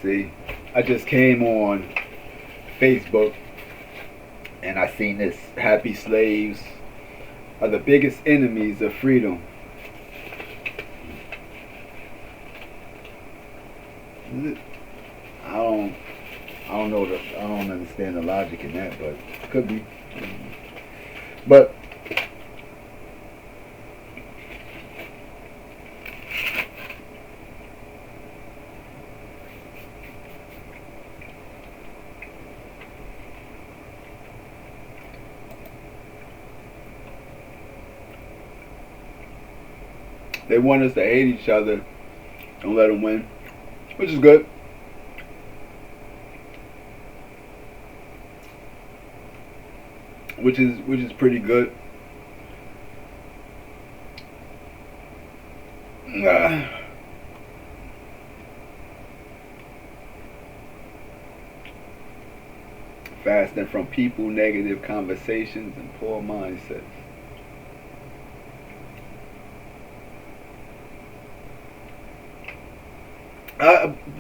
See, I just came on Facebook and I seen this: happy slaves are the biggest enemies of freedom. I don't, I don't understand the logic in that, but it could be. But they want us to hate each other and let them win, which is good. Which is pretty good. Fasting from people, negative conversations, and poor mindsets.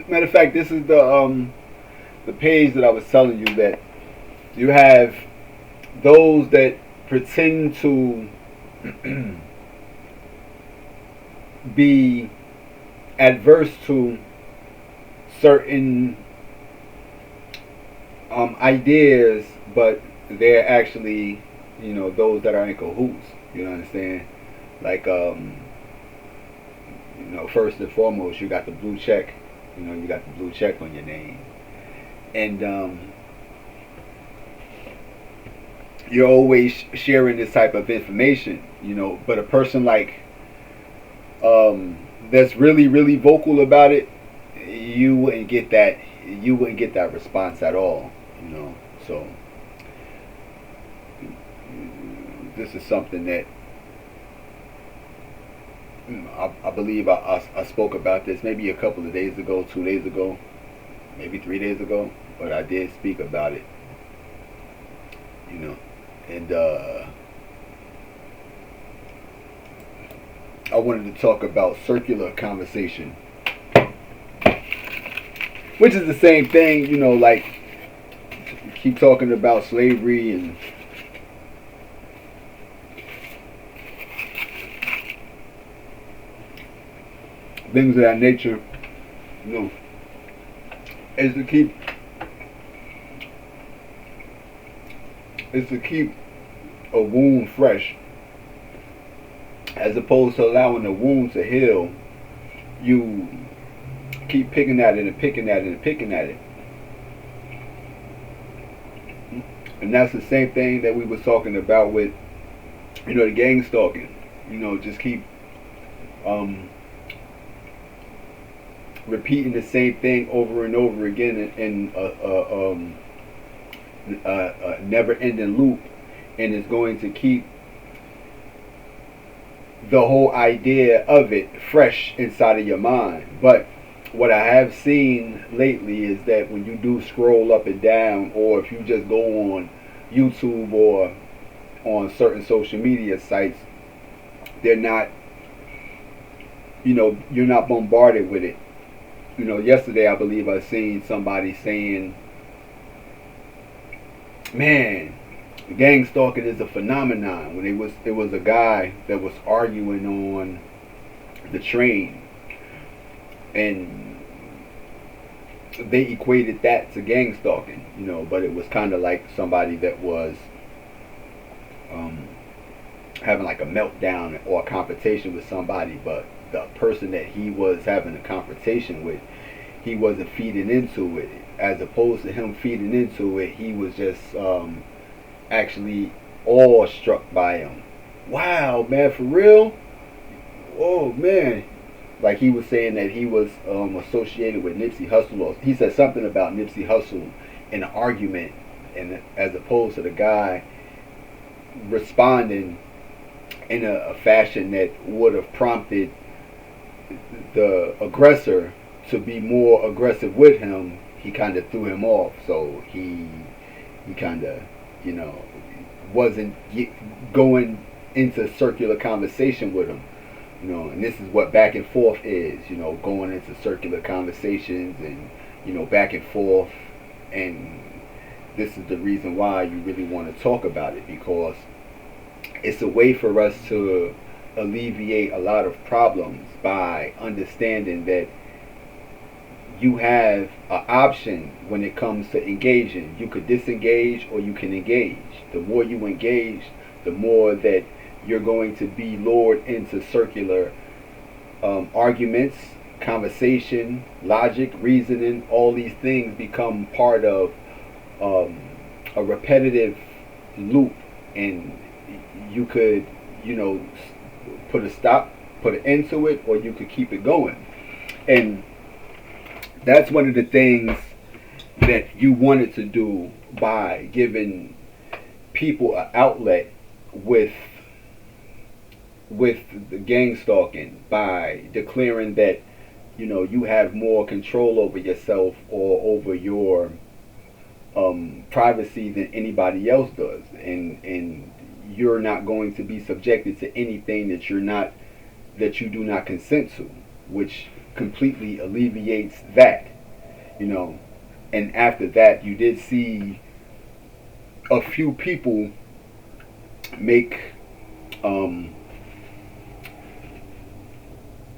Matter of fact, this is the page that I was telling you that you have those that pretend to be adverse to certain ideas, but they're actually, those that are in cahoots. You understand? Like, first and foremost, you got the blue check. You got the blue check on your name, and you're always sharing this type of information. But a person like that's really, really vocal about it, you wouldn't get that. You wouldn't get that response at all. So this is something that I believe I spoke about this maybe a couple of days ago, 2 days ago, maybe 3 days ago, but I did speak about it. And I wanted to talk about circular conversation, which is the same thing, like keep talking about slavery and things of that nature, is to keep a wound fresh, as opposed to allowing the wound to heal. You keep picking at it and picking at it and picking at it, and that's the same thing that we was talking about with, the gang stalking. Just keep repeating the same thing over and over again in a never-ending loop, and it's going to keep the whole idea of it fresh inside of your mind. But what I have seen lately is that when you do scroll up and down, or if you just go on YouTube or on certain social media sites, they're not, you're not bombarded with it. Yesterday I believe I seen somebody saying, man, gang stalking is a phenomenon. When it was a guy that was arguing on the train, and they equated that to gang stalking, but it was kind of like somebody that was having like a meltdown or a confrontation with somebody, but the person that he was having a confrontation with, he wasn't feeding into it. As opposed to him feeding into it, he was just actually awestruck by him. Wow, man, for real? Oh, man. Like he was saying that he was associated with Nipsey Hussle. Or he said something about Nipsey Hussle in an argument, and as opposed to the guy responding in a fashion that would have prompted the aggressor to be more aggressive with him, he kind of threw him off. So he kind of, wasn't going into circular conversation with him. And this is what back and forth is, going into circular conversations and, back and forth. And this is the reason why you really want to talk about it, because it's a way for us to alleviate a lot of problems by understanding that you have an option when it comes to engaging. You could disengage or you can engage. The more you engage, the more that you're going to be lured into circular arguments, conversation, logic, reasoning. All these things become part of a repetitive loop, and you could, put a stop, put an end to it, or you could keep it going. And that's one of the things that you wanted to do by giving people an outlet with the gang stalking, by declaring that you have more control over yourself or over your privacy than anybody else does, and you're not going to be subjected to anything that you do not consent to, which completely alleviates that. And after that, you did see a few people make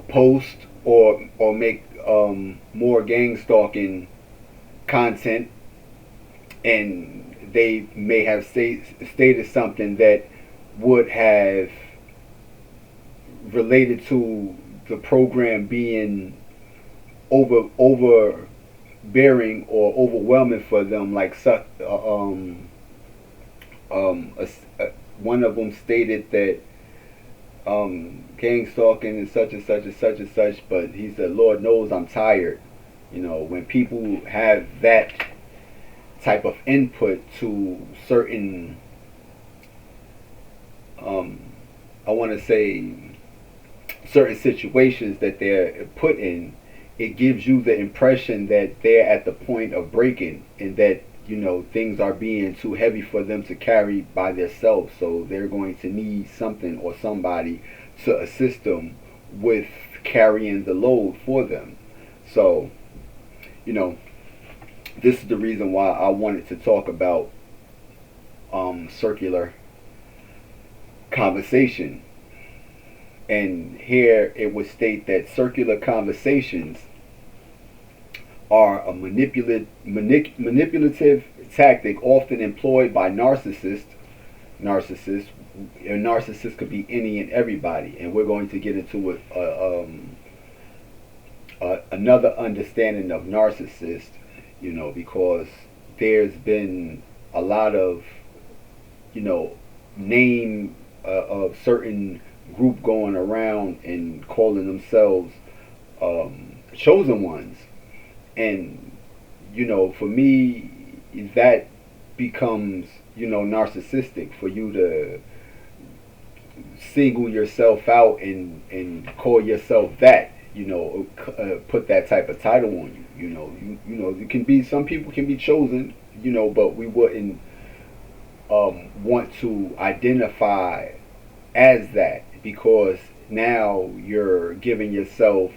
post or make more gang stalking content, and they may have stated something that would have related to the program being overbearing or overwhelming for them. Like one of them stated that gang stalking is such and such and such and such, but he said, Lord knows I'm tired. When people have that type of input to certain, I want to say, certain situations that they're put in, it gives you the impression that they're at the point of breaking, and that things are being too heavy for them to carry by themselves, so they're going to need something or somebody to assist them with carrying the load for them. So this is the reason why I wanted to talk about circular conversation. And here it would state that circular conversations are a manipulative tactic often employed by narcissists. A narcissist could be any and everybody, and we're going to get into another understanding of narcissist, because there's been a lot of name of certain group going around and calling themselves chosen ones. And for me, that becomes narcissistic, for you to single yourself out and call yourself that, put that type of title on you. You can be, some people can be chosen, but we wouldn't want to identify as that, because now you're giving yourself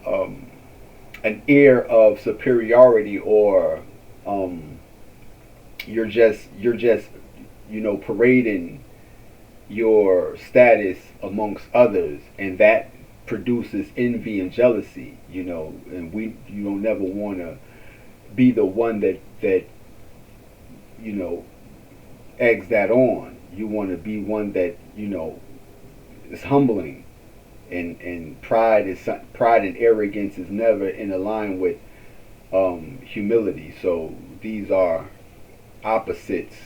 an air of superiority, or you're just parading your status amongst others, and that produces envy and jealousy. And you don't never want to be the one that eggs that on. You want to be one that is humbling, and pride and arrogance is never in line with humility. So these are opposites,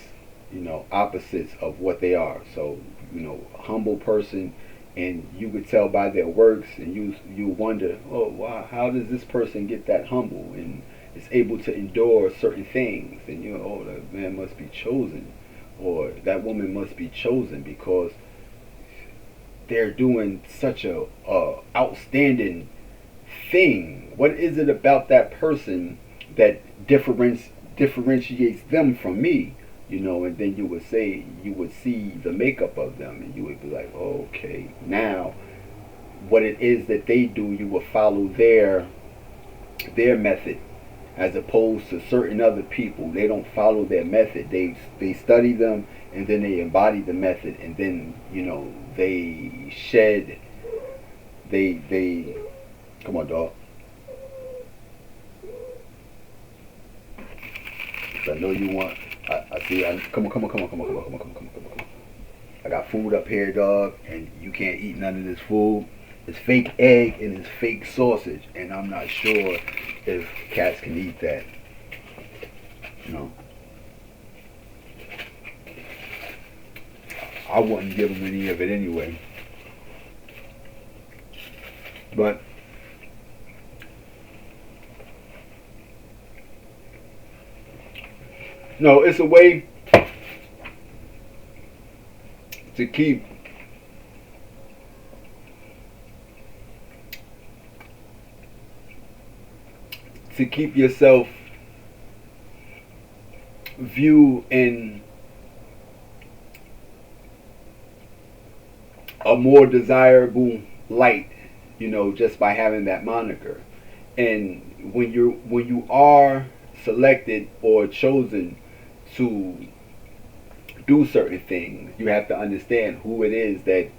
opposites of what they are. So a humble person, and you could tell by their works, and you wonder, oh wow, how does this person get that humble and is able to endure certain things? And oh, that man must be chosen, or that woman must be chosen, because they're doing such a outstanding thing. What is it about that person that differentiates them from me? And then you would see the makeup of them, and you would be like, oh, okay, now what it is that they do, you will follow their method, as opposed to certain other people. They don't follow their method. They study them, and then they embody the method, and then they shed. They come on, dog. I know you want. I see. Come on. I got food up here, dog, and you can't eat none of this food. It's fake egg and it's fake sausage, and I'm not sure if cats can eat that. I wouldn't give them any of it anyway. But no, it's a way to keep yourself viewed in a more desirable light, just by having that moniker. And when you are selected or chosen to do certain things, you have to understand who it is that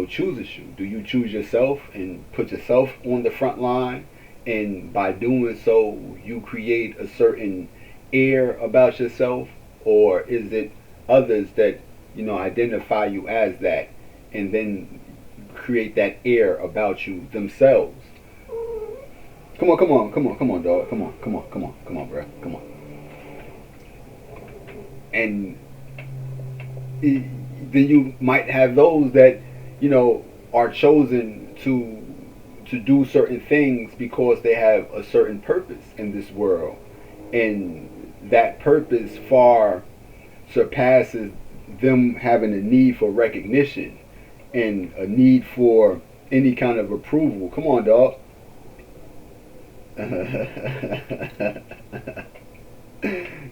chooses you. Do you choose yourself and put yourself on the front line, and by doing so you create a certain air about yourself, or is it others that identify you as that and then create that air about you themselves? Come on, dog. Come on, bro. Come on. And then you might have those that are chosen to do certain things because they have a certain purpose in this world, and that purpose far surpasses them having a need for recognition and a need for any kind of approval. Come on, dog.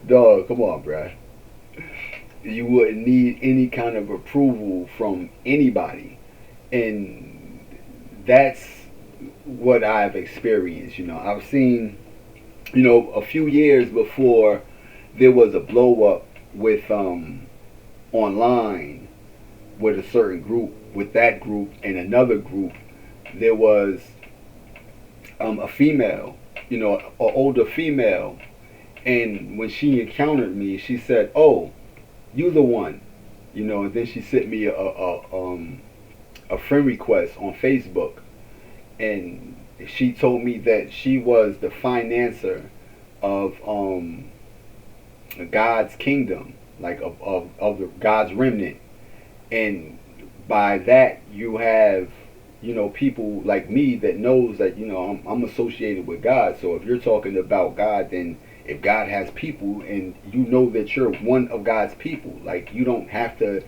Dog, come on, bruh. You wouldn't need any kind of approval from anybody, and that's what I've experienced. I've seen, a few years before there was a blow up with online with a certain group. With that group and another group, there was a female, an older female, and when she encountered me, she said, "Oh, you the one," and then she sent me a friend request on Facebook, and she told me that she was the financer of God's kingdom, like of the God's remnant, and by that you have people like me that knows that I'm associated with God. So if you're talking about God, then if God has people and that you're one of God's people, like you don't have to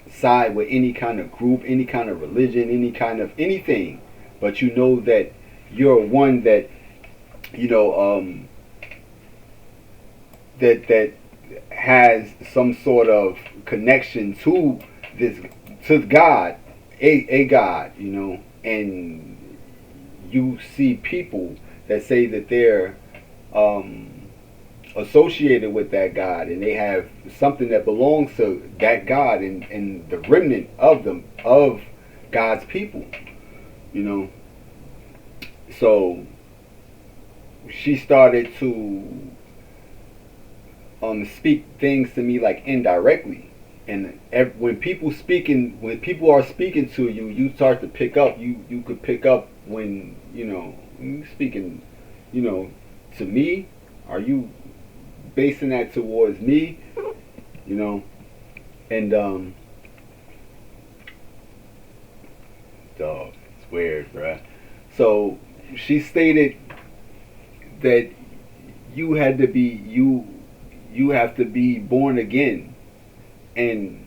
side with any kind of group, any kind of religion, any kind of anything, but that you're one that that has some sort of connection to God, a God, and you see people that say that they're associated with that God, and they have something that belongs to that God and the remnant of God's people, So she started to speak things to me like indirectly, and when people are speaking to you, you start to pick up. You could pick up when you speaking, to me. Are you basing that towards me? And dog, it's weird, bruh. So she stated that you had to be you have to be born again. And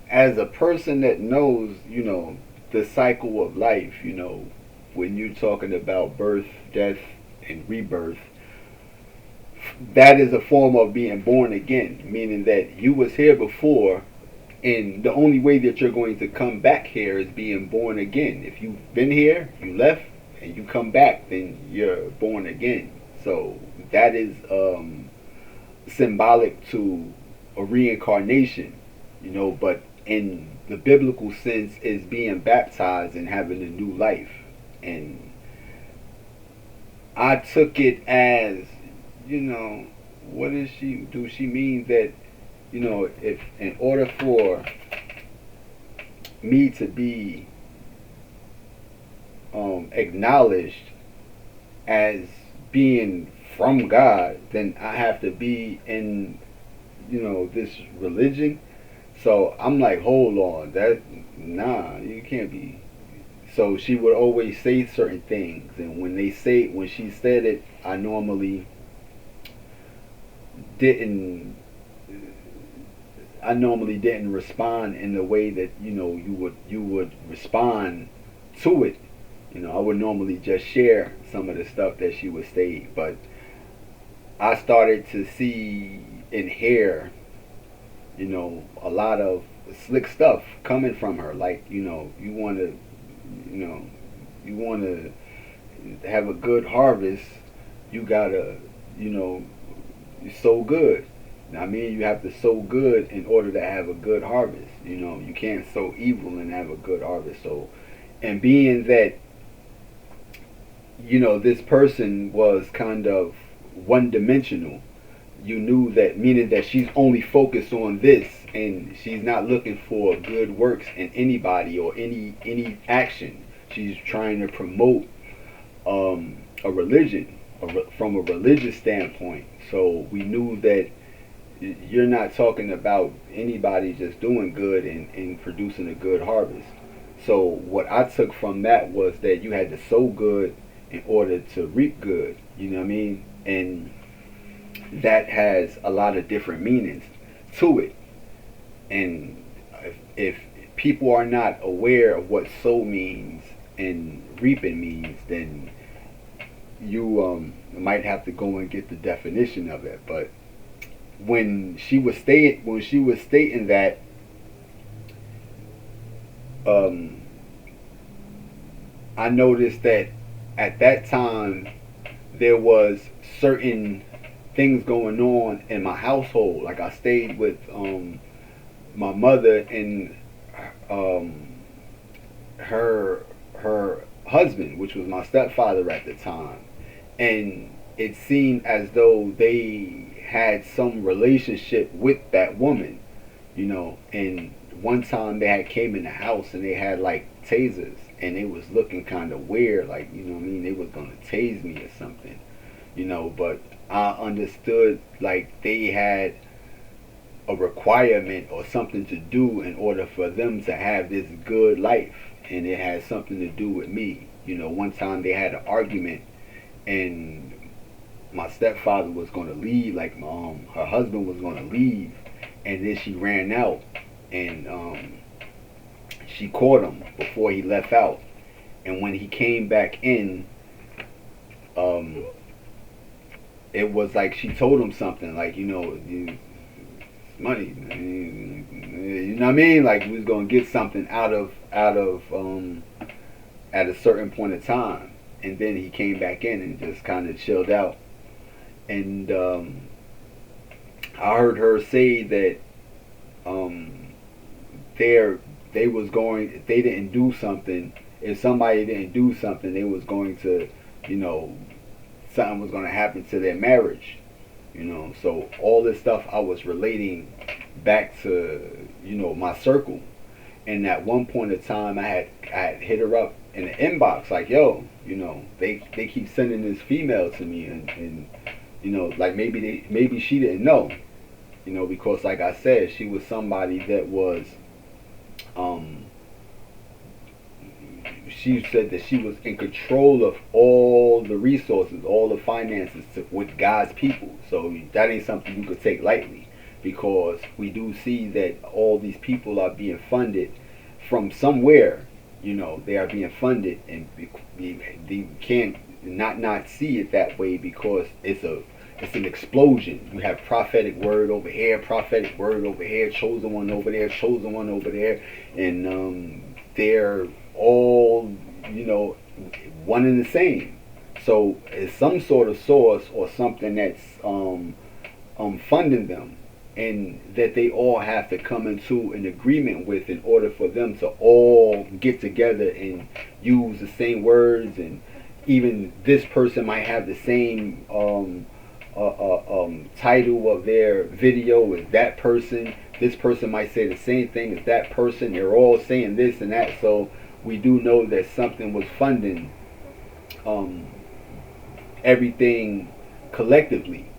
as a person that knows, the cycle of life, when you're talking about birth, death, and rebirth, that is a form of being born again, meaning that you was here before, and the only way that you're going to come back here is being born again. If you've been here, you left, and you come back, then you're born again. So that is symbolic to a reincarnation, but in the biblical sense is being baptized and having a new life. And I took it as, what does she do? She means that, if in order for me to be acknowledged as being from God, then I have to be in, this religion. So I'm like, hold on, you can't be. So she would always say certain things, and when she said it, I normally didn't respond in the way that you would respond to it. I would normally just share some of the stuff that she would say, but I started to see and hear, a lot of slick stuff coming from her. Like, you want to have a good harvest, you gotta, sow good. I mean, you have to sow good in order to have a good harvest. You can't sow evil and have a good harvest. So, and being that, this person was kind of one-dimensional, you knew that, meaning that she's only focused on this, and she's not looking for good works in anybody or any action. She's trying to promote a religion from a religious standpoint. So we knew that you're not talking about anybody just doing good and producing a good harvest. So what I took from that was that you had to sow good in order to reap good. You know what I mean? And that has a lot of different meanings to it. And if people are not aware of what sow means and reaping means, then you might have to go and get the definition of it. But when she was stating that, I noticed that at that time there was certain things going on in my household. Like, I stayed with my mother and her husband, which was my stepfather at the time, and it seemed as though they had some relationship with that woman, and one time they had came in the house and they had like tasers, and it was looking kind of weird, like, they was gonna tase me or something, but I understood like they had a requirement or something to do in order for them to have this good life, and it had something to do with me. One time they had an argument, and my stepfather was going to leave, like her husband was going to leave, and then she ran out, and she caught him before he left out. And when he came back in, it was like she told him something like, money, you know what I mean? Like, we was gonna get something out of at a certain point of time. And then he came back in and just kind of chilled out. And I heard her say that if they didn't do something, if somebody didn't do something, they was going to, something was going to happen to their marriage. So all this stuff I was relating back to, my circle. And at one point in time, I had hit her up in the inbox, like, yo, they keep sending this female to me, and like maybe she didn't know, because like I said, she was somebody that was, she said that she was in control of all the resources, all the finances with God's people. So that ain't something you could take lightly, because we do see that all these people are being funded from somewhere. They are being funded, and they can't not see it that way, because it's an explosion. You have prophetic word over here, prophetic word over here, chosen one over there, chosen one over there, and they're all one and the same. So it's some sort of source or something that's funding them, and that they all have to come into an agreement with in order for them to all get together and use the same words. And even this person might have the same title of their video as that person. This person might say the same thing as that person. They're all saying this and that. So we do know that something was funding everything collectively.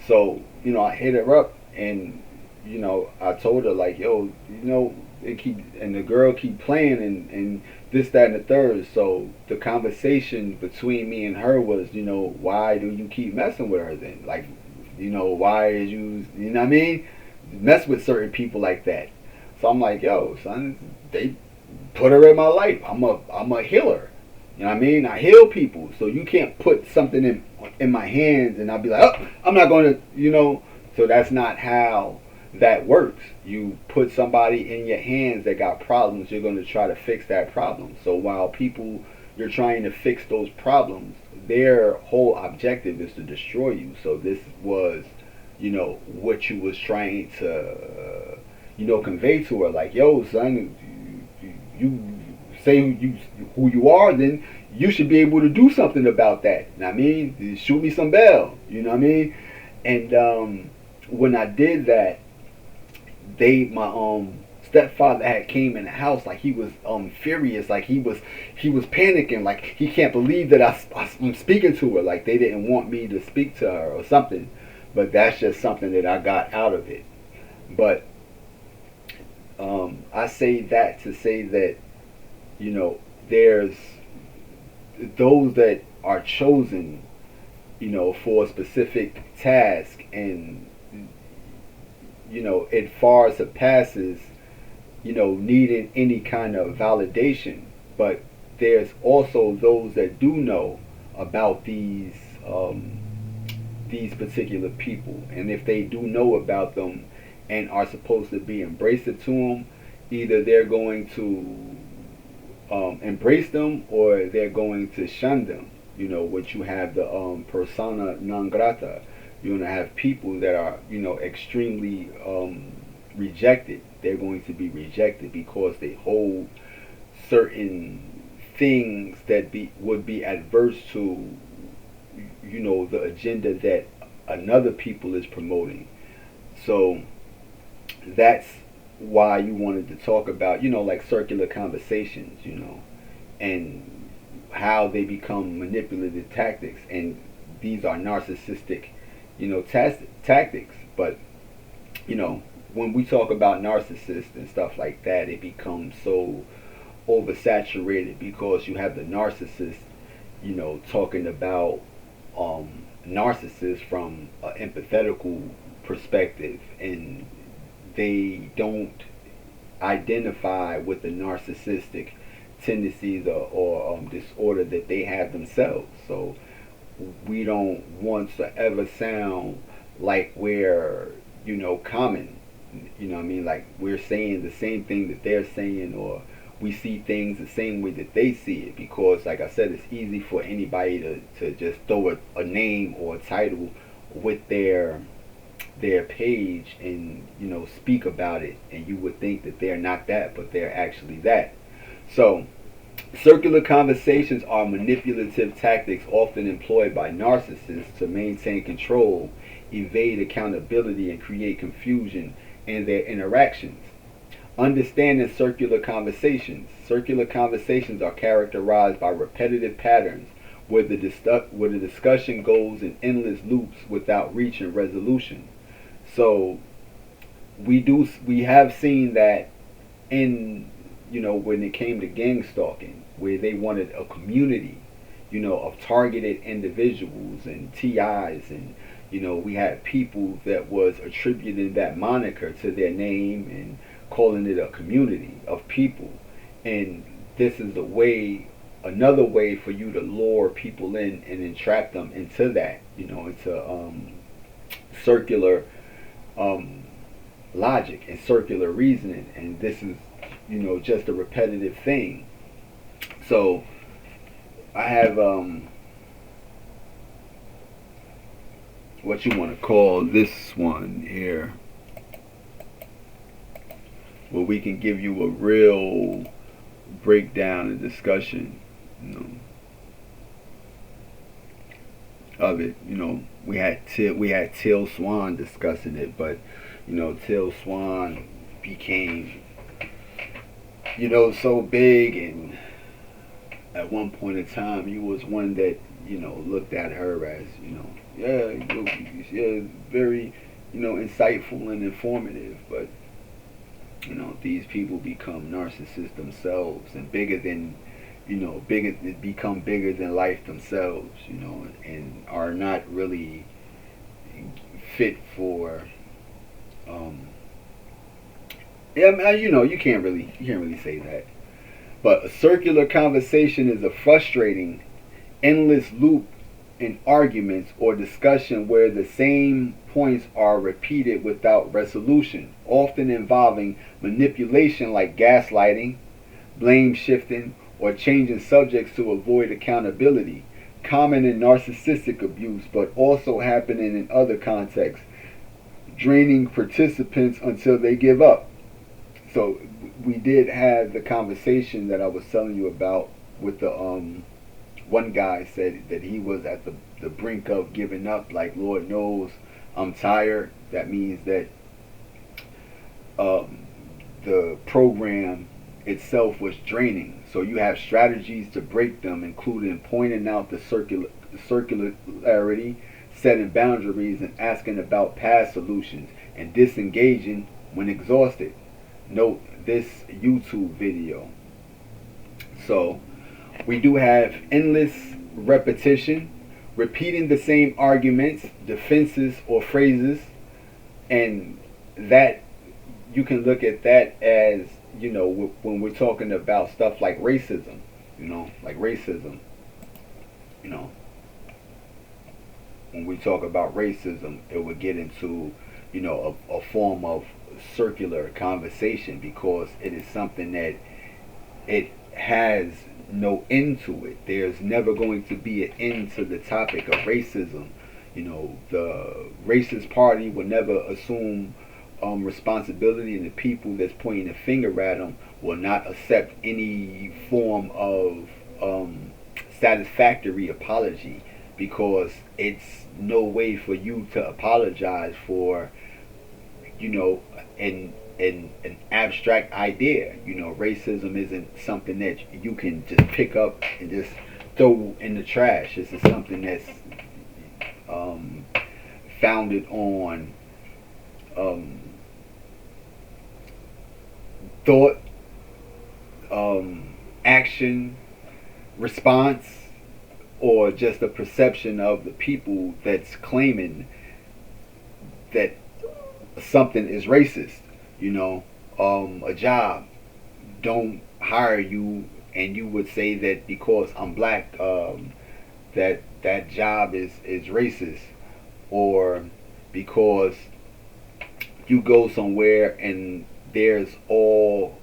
So, I hit her up, and, I told her, like, yo, and the girl keep playing, and this, that, and the third. So the conversation between me and her was, why do you keep messing with her then? Like, why is you know what I mean? Mess with certain people like that. So I'm like, yo, son, they put her in my life. I'm a healer. You know what I mean? I heal people. So you can't put something in my hands and I'll be like, oh, I'm not going to, So that's not how that works. You put somebody in your hands that got problems, you're going to try to fix that problem. So while you're trying to fix those problems, their whole objective is to destroy you. So this was, what you was trying to, convey to her. Like, yo, son, you say who you are, then you should be able to do something about that. You know what I mean? Shoot me some bail. You know what I mean? And when I did that, my stepfather had came in the house, like he was furious, like he was panicking, like he can't believe that I'm speaking to her, like they didn't want me to speak to her or something. But that's just something that I got out of it. But I say that to say that, there's those that are chosen, for a specific task, and it far surpasses, needing any kind of validation. But there's also those that do know about these particular people, and if they do know about them and are supposed to be embraced to them, either they're going to embrace them or they're going to shun them. What you have the persona non grata. You're going to have people that are, extremely rejected. They're going to be rejected because they hold certain things that would be adverse to, the agenda that another people is promoting. So that's why you wanted to talk about, like circular conversations, and how they become manipulative tactics. And these are narcissistic, tactics. But, when we talk about narcissists and stuff like that, it becomes so oversaturated because you have the narcissist, talking about narcissists from an empathetical perspective, and they don't identify with the narcissistic tendencies or disorder that they have themselves. So we don't want to ever sound like we're, common. What I mean? Like we're saying the same thing that they're saying, or we see things the same way that they see it. Because, like I said, it's easy for anybody to just throw a name or a title with their page and, speak about it, and you would think that they're not that, but they're actually that. So circular conversations are manipulative tactics often employed by narcissists to maintain control, evade accountability, and create confusion in their interactions. Understanding circular conversations. Circular conversations are characterized by repetitive patterns where the discussion goes in endless loops without reaching resolution. So we have seen that in, when it came to gang stalking, where they wanted a community, of targeted individuals and TIs, and we had people that was attributing that moniker to their name and calling it a community of people. And this is another way for you to lure people in and entrap them into that, into circular logic and circular reasoning. And this is, just a repetitive thing. So I have what you want to call this one here, where we can give you a real breakdown and discussion, you know, of it. You know, we had Till Swan discussing it, but you know, Till Swan became, you know, so big, and at one point in time, you was one that, you know, looked at her as, you know, yeah, very, you know, insightful and informative, but you know, these people become narcissists themselves, and bigger than, you know, become bigger than life themselves, you know, and are not really fit for, yeah, you know, you can't really say that. But a circular conversation is a frustrating, endless loop in arguments or discussion where the same points are repeated without resolution, often involving manipulation like gaslighting, blame shifting, or changing subjects to avoid accountability. Common in narcissistic abuse, but also happening in other contexts, draining participants until they give up. So we did have the conversation that I was telling you about with the one guy said that he was at the brink of giving up, like, Lord knows I'm tired. That means that the program itself was draining. So you have strategies to break them, including pointing out the circularity, setting boundaries, and asking about past solutions, and disengaging when exhausted. Note this YouTube video. So we do have endless repetition, repeating the same arguments, defenses, or phrases, and that you can look at that as, you know, when we're talking about stuff like racism, you know, you know, when we talk about racism, it would get into, you know, a form of circular conversation, because it is something that it has no end to it. There's never going to be an end to the topic of racism. You know, the racist party will never assume responsibility, and the people that's pointing the finger at them will not accept any form of satisfactory apology, because it's no way for you to apologize for, you know, an abstract idea. You know, racism isn't something that you can just pick up and just throw in the trash. This is something that's founded on thought, action, response, or just a perception of the people that's claiming that something is racist. You know, a job don't hire you, and you would say that because I'm black, that job is racist, or because you go somewhere and there's all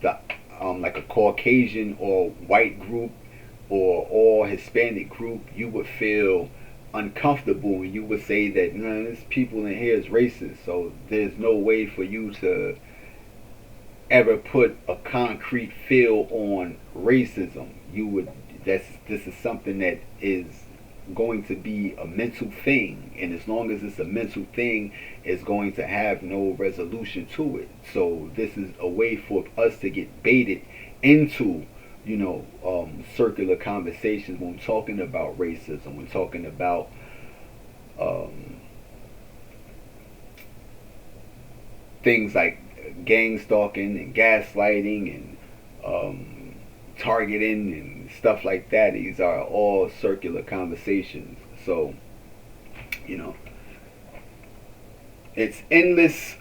the like a Caucasian or white group or all Hispanic group, you would feel uncomfortable, and you would say that, no, this people in here is racist. So there's no way for you to ever put a concrete feel on racism. You would, this is something that is going to be a mental thing, and as long as it's a mental thing, it's going to have no resolution to it. So this is a way for us to get baited into, you know, circular conversations when we're talking about racism. We're talking about things like gang stalking and gaslighting and targeting and stuff like that. These are all circular conversations. So, you know, it's endless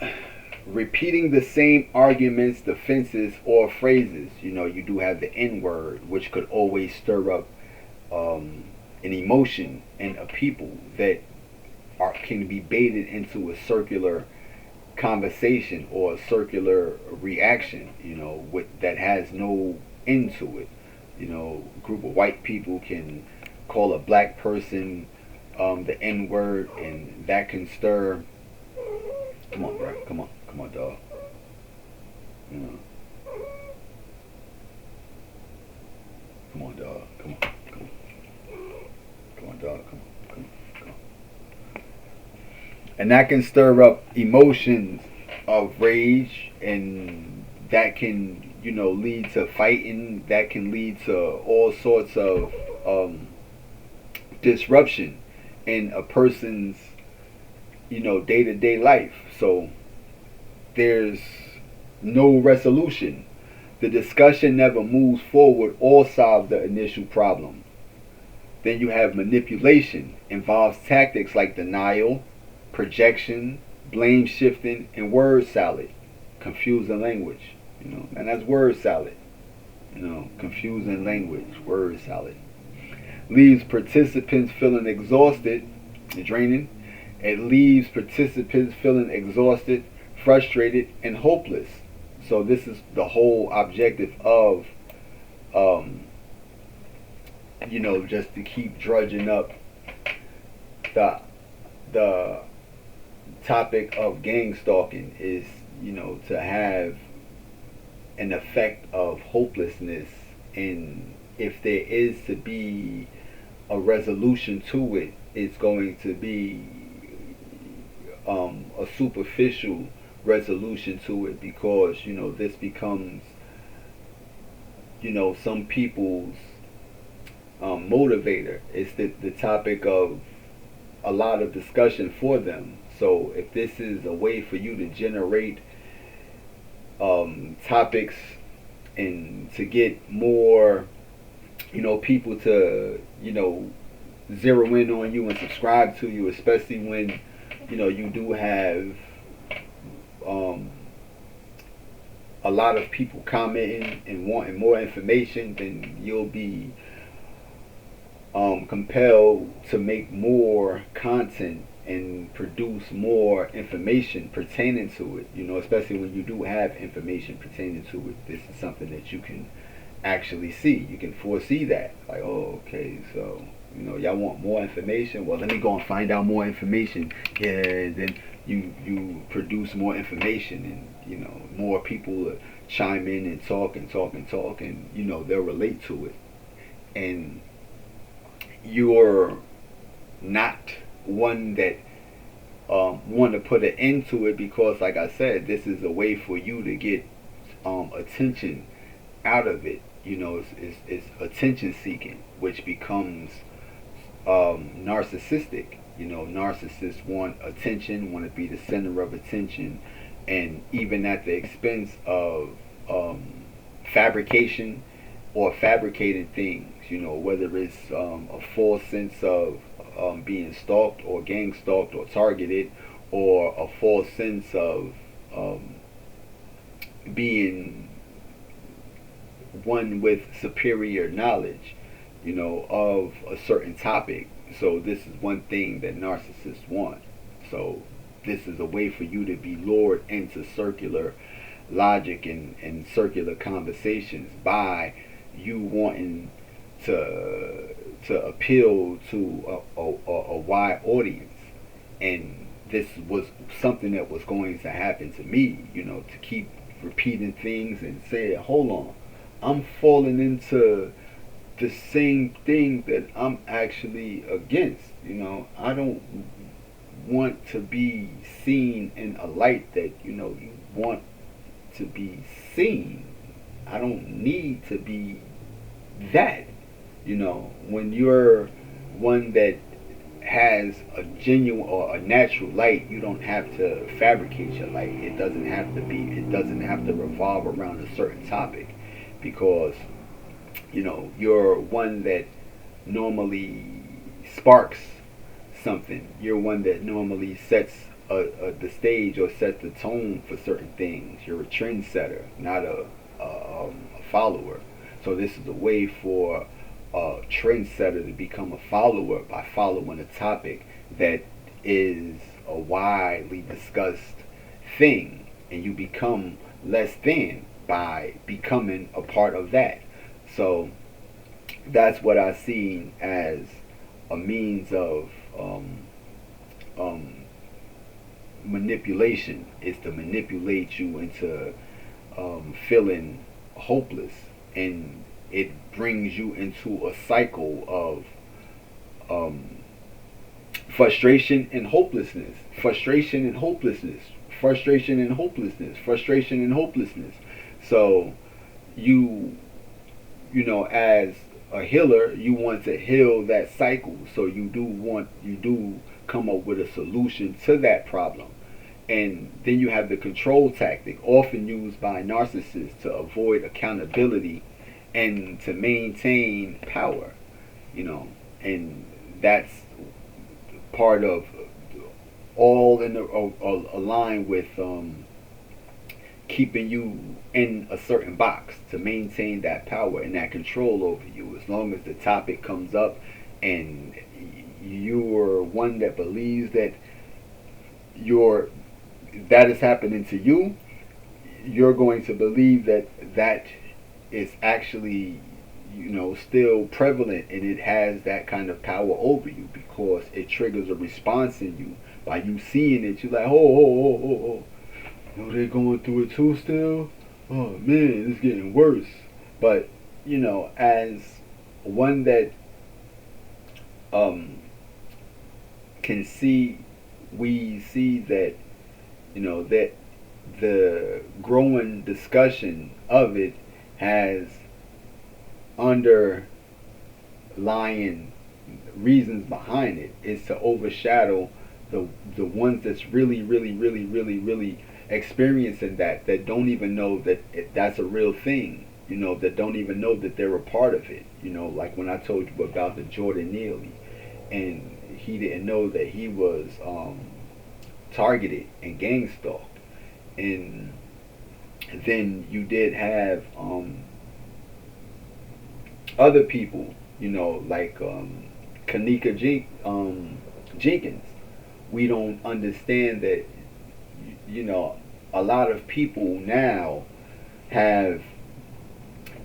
repeating the same arguments, defenses, or phrases. You know, you do have the N word, which could always stir up an emotion in a people that can be baited into a circular conversation or a circular reaction, you know, that has no end to it. A group of white people can call a black person the N word, and that can stir. Come on, bro. Come on, dog. You know, come on, dog. Come on, dog. Come on. And that can stir up emotions of rage, and that can, lead to fighting. That can lead to all sorts of disruption in a person's, day-to-day life. So there's no resolution. The discussion never moves forward or solves the initial problem. Then you have manipulation, involves tactics like denial, projection, blame shifting, and word salad. Confusing language, and that's word salad. Confusing language, word salad. Leaves participants feeling exhausted, draining. It leaves participants feeling exhausted, frustrated, and hopeless. So this is the whole objective of, just to keep drudging up the topic of gang stalking is, to have an effect of hopelessness, and if there is to be a resolution to it, it's going to be a superficial resolution to it, because this becomes some people's motivator. It's the topic of a lot of discussion for them. So if this is a way for you to generate topics and to get more people to zero in on you and subscribe to you, especially when you do have a lot of people commenting and wanting more information, then you'll be compelled to make more content and produce more information pertaining to it. Especially when you do have information pertaining to it. This is something that you can actually see. You can foresee that. Like, oh, okay, so y'all want more information? Well, let me go and find out more information. Yeah, and then you produce more information, and more people chime in and talk, and they'll relate to it. And you're not one that want to put an end to it, because, like I said, this is a way for you to get attention out of it. It's attention seeking, which becomes narcissistic. Narcissists want attention, want to be the center of attention, and even at the expense of fabrication or fabricating things. Whether it's a false sense of being stalked or gang stalked or targeted, or a false sense of being one with superior knowledge, of a certain topic. So this is one thing that narcissists want. So this is a way for you to be lured into circular logic and circular conversations by you wanting to appeal to a wide audience. And this was something that was going to happen to me, to keep repeating things and say, hold on, I'm falling into the same thing that I'm actually against. I don't want to be seen in a light that you want to be seen. I don't need to be that. When you're one that has a genuine or a natural light, you don't have to fabricate your light. It doesn't have to revolve around a certain topic, because you're one that normally sparks something. You're one that normally sets the stage or sets the tone for certain things. You're a trendsetter, not a follower. So this is a way for a trendsetter to become a follower by following a topic that is a widely discussed thing, and you become less than by becoming a part of that. So that's what I see as a means of um, manipulation, is to manipulate you into feeling hopeless, and it brings you into a cycle of um, frustration and hopelessness, frustration and hopelessness, frustration and hopelessness, frustration and hopelessness. So you you know, as a healer, you want to heal that cycle. So you do come up with a solution to that problem. And then you have the control tactic, often used by narcissists to avoid accountability and to maintain power, you know, and that's part of all in the aligned with keeping you in a certain box to maintain that power and that control over you. As long as the topic comes up and you're one that believes that you're that is happening to you, you're going to believe that that is actually, you know, still prevalent, and it has that kind of power over you because it triggers a response in you. By you seeing it, you're like, oh, you know, they're going through it too still. Oh man, it's getting worse. But you know, as one that um can see, we see that, you know, that the growing discussion of it has underlying reasons behind it, is to overshadow the ones that's really experiencing that don't even know that that's a real thing, you know, that don't even know that they're a part of it, you know, like when I told you about the Jordan Neely, and he didn't know that he was targeted and gang stalked. And then you did have other people, you know, like Jenkins. We don't understand that, you know, a lot of people now have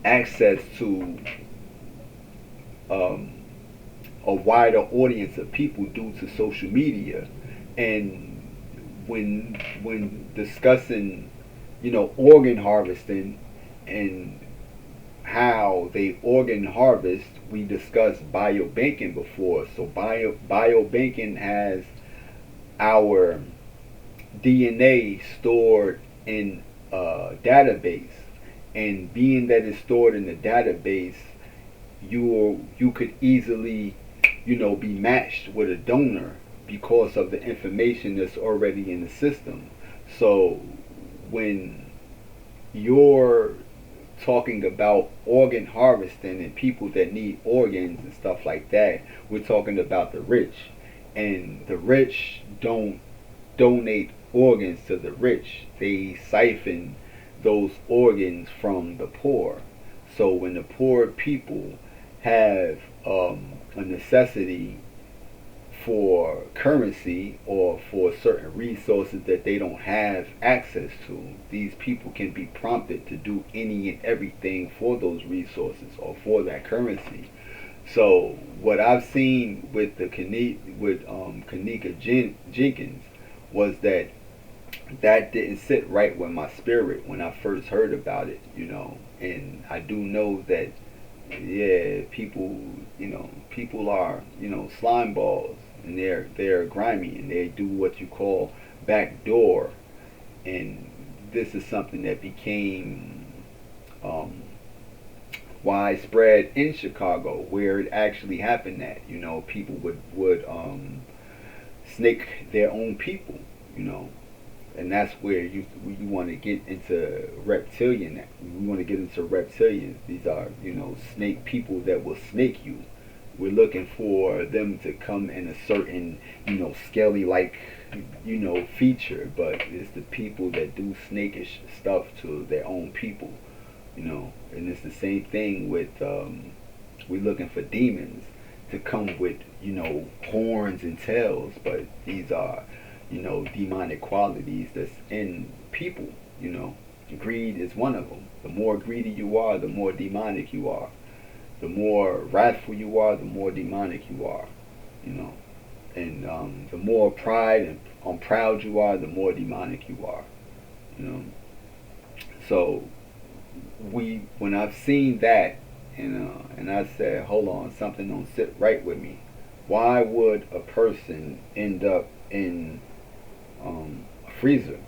access to um, a wider audience of people due to social media. And when discussing, you know, organ harvesting and how they organ harvest, we discussed biobanking before. So biobanking has our DNA stored in a database, and being that it's stored in the database, you could easily, you know, be matched with a donor because of the information that's already in the system. So when you're talking about organ harvesting and people that need organs and stuff like that, we're talking about the rich. And the rich don't donate organs to the rich. They siphon those organs from the poor. So when the poor people have a necessity for currency or for certain resources that they don't have access to, these people can be prompted to do any and everything for those resources or for that currency. So what I've seen with the Kanika Jenkins was that that didn't sit right with my spirit when I first heard about it, you know. And I do know that, yeah, people, you know, people are, you know, slime balls, and they're grimy, and they do what you call backdoor. And this is something that became um, widespread in Chicago, where it actually happened. That, you know, people would snake their own people, you know. And that's where you want to get into reptilian. We want to get into reptilians. These are, you know, snake people that will snake you. We're looking for them to come in a certain, you know, scaly like, you know, feature, but it's the people that do snakish stuff to their own people, you know. And it's the same thing with we're looking for demons to come with, you know, horns and tails, but these are, you know, demonic qualities that's in people, you know. Greed is one of them. The more greedy you are, the more demonic you are. the more wrathful you are, the more demonic you are, you know. And the more pride and proud you are, the more demonic you are, you know. So when I've seen that, and I said, hold on, something don't sit right with me. Why would a person end up in a freezer?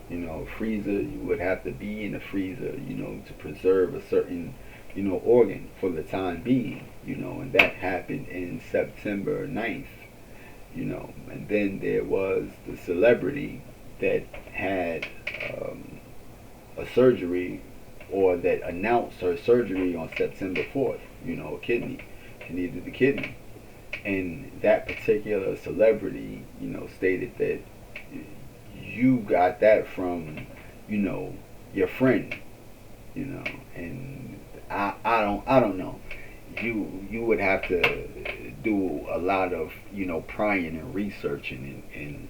You know, a freezer, you would have to be in a freezer, you know, to preserve a certain, you know, organ for the time being, you know, and that happened in September 9th, you know. And then there was the celebrity that had a surgery, or that announced her surgery on September 4th, you know, a kidney. She needed the kidney. And that particular celebrity, you know, stated that you got that from, you know, your friend, you know. And I don't know. You would have to do a lot of, you know, prying and researching, and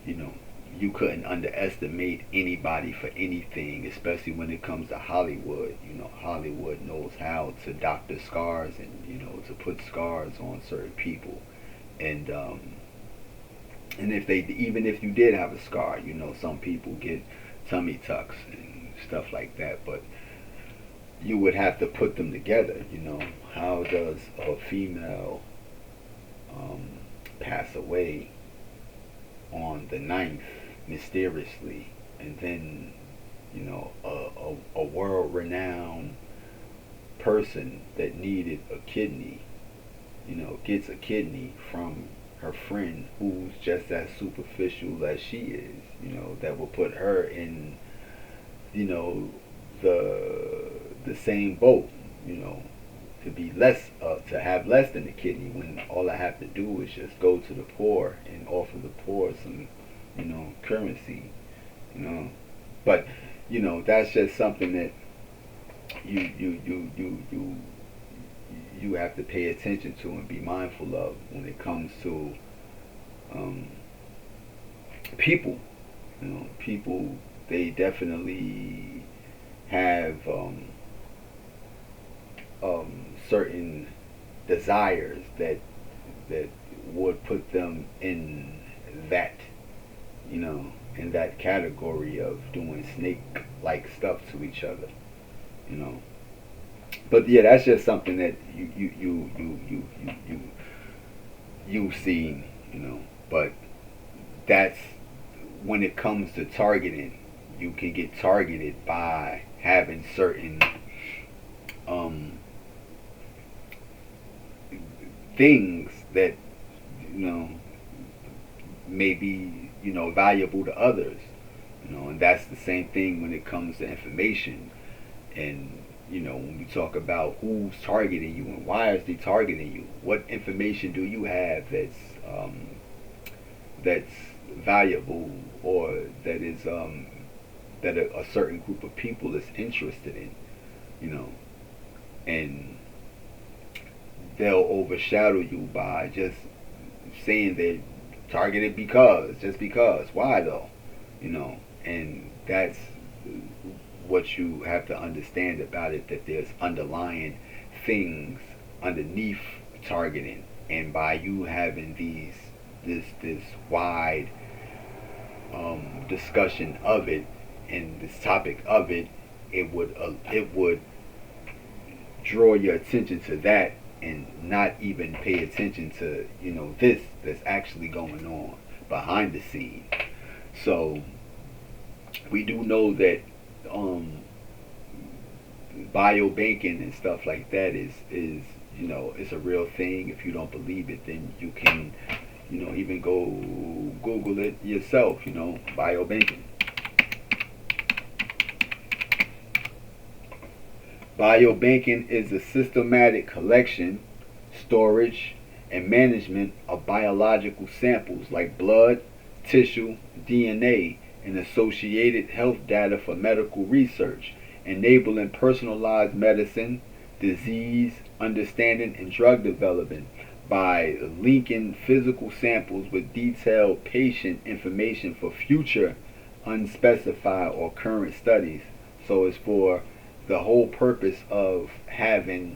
you know, you couldn't underestimate anybody for anything, especially when it comes to Hollywood. You know, Hollywood knows how to doctor scars, and, you know, to put scars on certain people. And if they, even if you did have a scar, you know, some people get tummy tucks and stuff like that, but you would have to put them together. You know, how does a female pass away on the 9th mysteriously, and then, you know, a world-renowned person that needed a kidney, you know, gets a kidney from her friend who's just as superficial as she is, you know, that will put her in, you know, the same boat, you know, to be less, to have less than a kidney, when all I have to do is just go to the poor and offer the poor some, you know, currency, you know. But, you know, that's just something that you have to pay attention to and be mindful of when it comes to people. You know, people, they definitely have certain desires that would put them in that, you know, in that category of doing snake-like stuff to each other, you know. But yeah, that's just something that you've seen, you know. But that's when it comes to targeting. You can get targeted by having certain things that, you know, may be, you know, valuable to others, you know. And that's the same thing when it comes to information. And, you know, when we talk about who's targeting you and why is they targeting you, what information do you have that's valuable, or that is that a certain group of people is interested in, you know. And they'll overshadow you by just saying they're targeted just because. Why though? You know, and that's what you have to understand about it, that there's underlying things underneath targeting. And by you having this wide discussion of it, and this topic of it, it would draw your attention to that, and not even pay attention to, you know, this that's actually going on behind the scene. So we do know that biobanking and stuff like that is, you know, it's a real thing. If you don't believe it, then you can, you know, even go Google it yourself, you know, biobanking. Biobanking is a systematic collection, storage, and management of biological samples like blood, tissue, DNA, and associated health data for medical research, enabling personalized medicine, disease understanding, and drug development by linking physical samples with detailed patient information for future unspecified or current studies. So it's for the whole purpose of having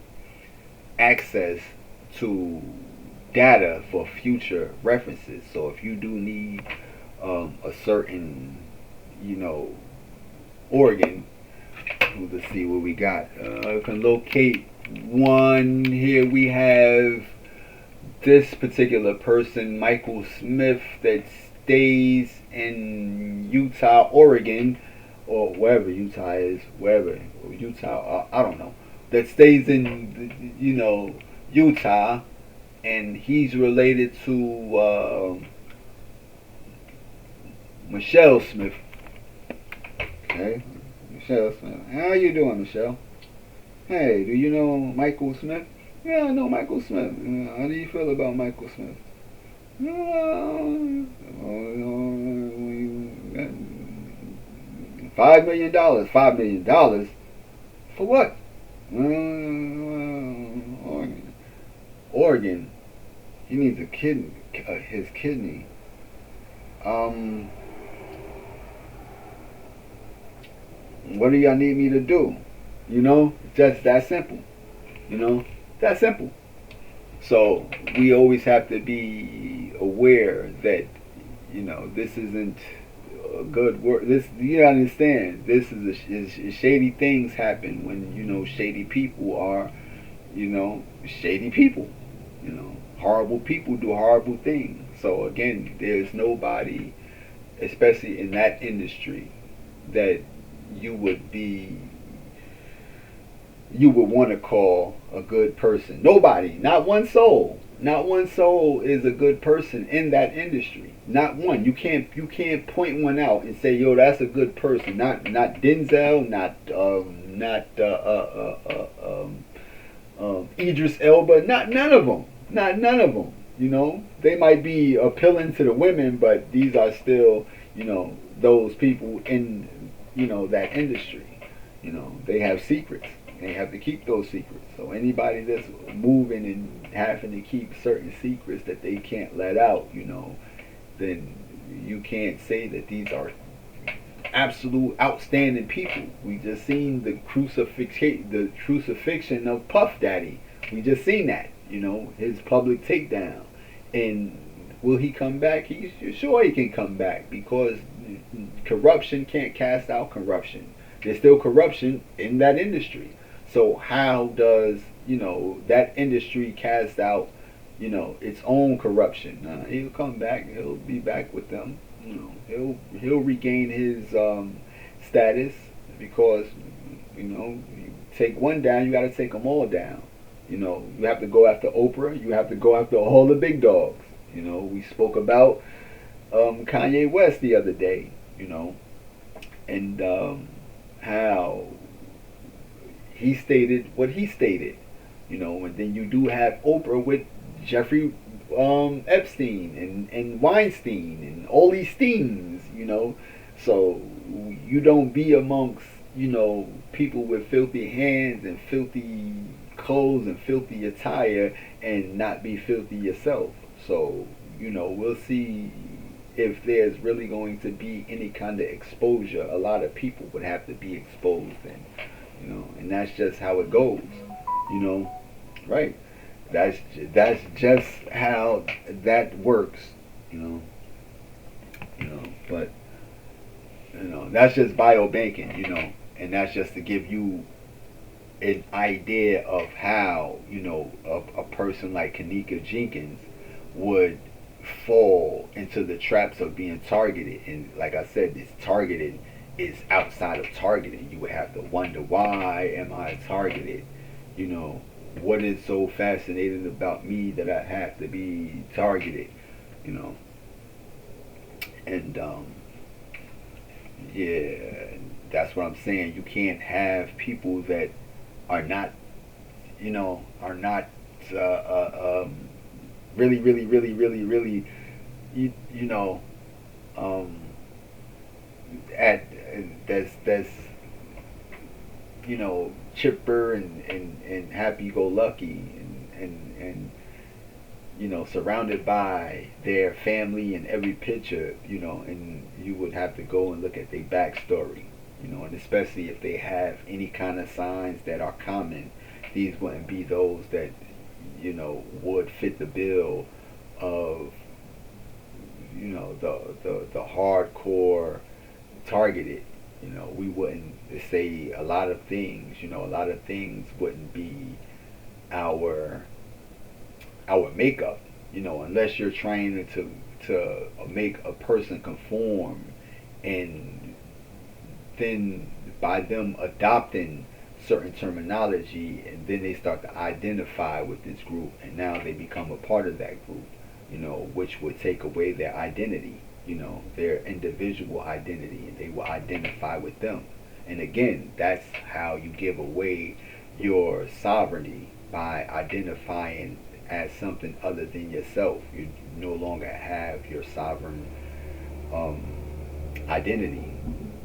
access to data for future references. So if you do need a certain, you know, organ, let's see what we got. I can locate one here. We have this particular person, Michael Smith, that stays in Utah, Oregon, or wherever Utah is, wherever Utah, I don't know, that stays in, you know, Utah, and he's related to Michelle Smith. Okay, Michelle Smith. How you doing, Michelle? Hey, do you know Michael Smith? Yeah, I know Michael Smith. How do you feel about Michael Smith? $5 million. $5 million for what? Oregon. He needs a kidney. His kidney. What do y'all need me to do? You know, just that simple. You know, that simple. So we always have to be aware that, you know, this isn't a good work. This, you understand, this is shady things happen when, you know, shady people are, you know, shady people. You know, horrible people do horrible things. So again, there's nobody, especially in that industry, that you would want to call a good person. Nobody, not one soul. Not one soul is a good person in that industry. Not one. You can't point one out and say, yo, that's a good person. Not Denzel, not Idris Elba. Not none of them. Not none of them. You know, they might be appealing to the women, but these are still, you know, those people in, you know, that industry. You know, they have secrets. They have to keep those secrets. So anybody that's moving and having to keep certain secrets that they can't let out, you know, then you can't say that these are absolute outstanding people. We just seen the crucifixion of Puff Daddy. We just seen that, you know, his public takedown. And will he come back? He's sure he can come back, because corruption can't cast out corruption. There's still corruption in that industry. So how does, you know, that industry cast out, you know, its own corruption? He'll come back. He'll be back with them. You know, he'll regain his status, because, you know, you take one down, you got to take them all down. You know, you have to go after Oprah. You have to go after all the big dogs. You know, we spoke about Kanye West the other day. You know, and how he stated what he stated, you know, and then you do have Oprah with Jeffrey Epstein and Weinstein and all these things, you know. So you don't be amongst, you know, people with filthy hands and filthy clothes and filthy attire and not be filthy yourself. So, you know, we'll see if there's really going to be any kind of exposure. A lot of people would have to be exposed, and, you know, and that's just how it goes, you know, right? That's just how that works, you know. But, you know, that's just biobanking, you know, and that's just to give you an idea of how, you know, a person like Kanika Jenkins would fall into the traps of being targeted. And like I said, this targeted is outside of targeting. You would have to wonder, why am I targeted? You know, what is so fascinating about me that I have to be targeted? You know, and yeah, that's what I'm saying. You can't have people that are not, you know, are not really, you know, at that's you know, chipper and happy-go-lucky and you know, surrounded by their family in every picture, you know, and you would have to go and look at their backstory, you know, and especially if they have any kind of signs that are common, these wouldn't be those that, would fit the bill of, the hardcore targeted. We wouldn't say a lot of things. A lot of things wouldn't be our makeup. Unless you're trying to make a person conform, and then by them adopting certain terminology, and then they start to identify with this group, and now they become a part of that group, which would take away their identity, their individual identity, and they will identify with them. And again, that's how you give away your sovereignty, by identifying as something other than yourself. You no longer have your sovereign identity.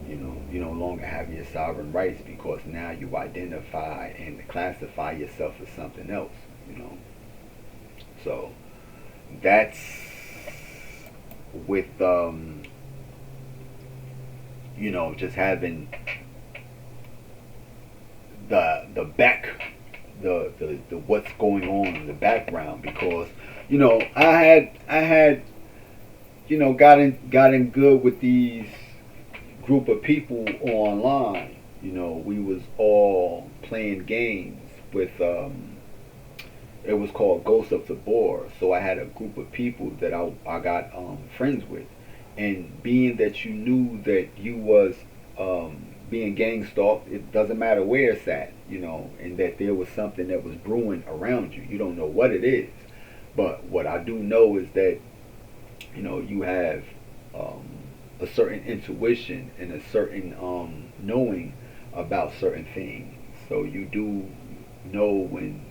You no longer have your sovereign rights, because now you identify and classify yourself as something else. So that's with just having the back the what's going on in the background, because I had gotten good with these group of people online. We was all playing games with it was called Ghost of Tabor. So I had a group of people that I got friends with, and being that you knew that you was being gang stalked, it doesn't matter where it's at, and that there was something that was brewing around you. You don't know what it is, but what I do know is that you have a certain intuition and a certain knowing about certain things. So you do know when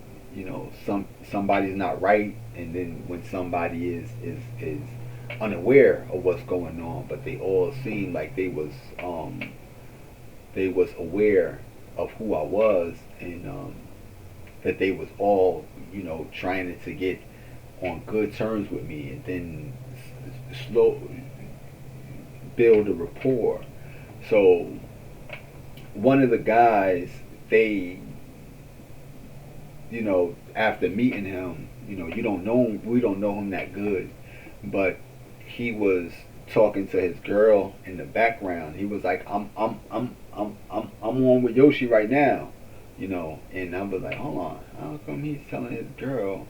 somebody's not right, and then when somebody is unaware of what's going on, but they all seem like they was aware of who I was, and that they was all trying to get on good terms with me, and then slow build a rapport. So one of the guys, they after meeting him, you don't know him, we don't know him that good, but he was talking to his girl in the background. He was like, I'm on with Yoshi right now, and I was like, hold on, how come he's telling his girl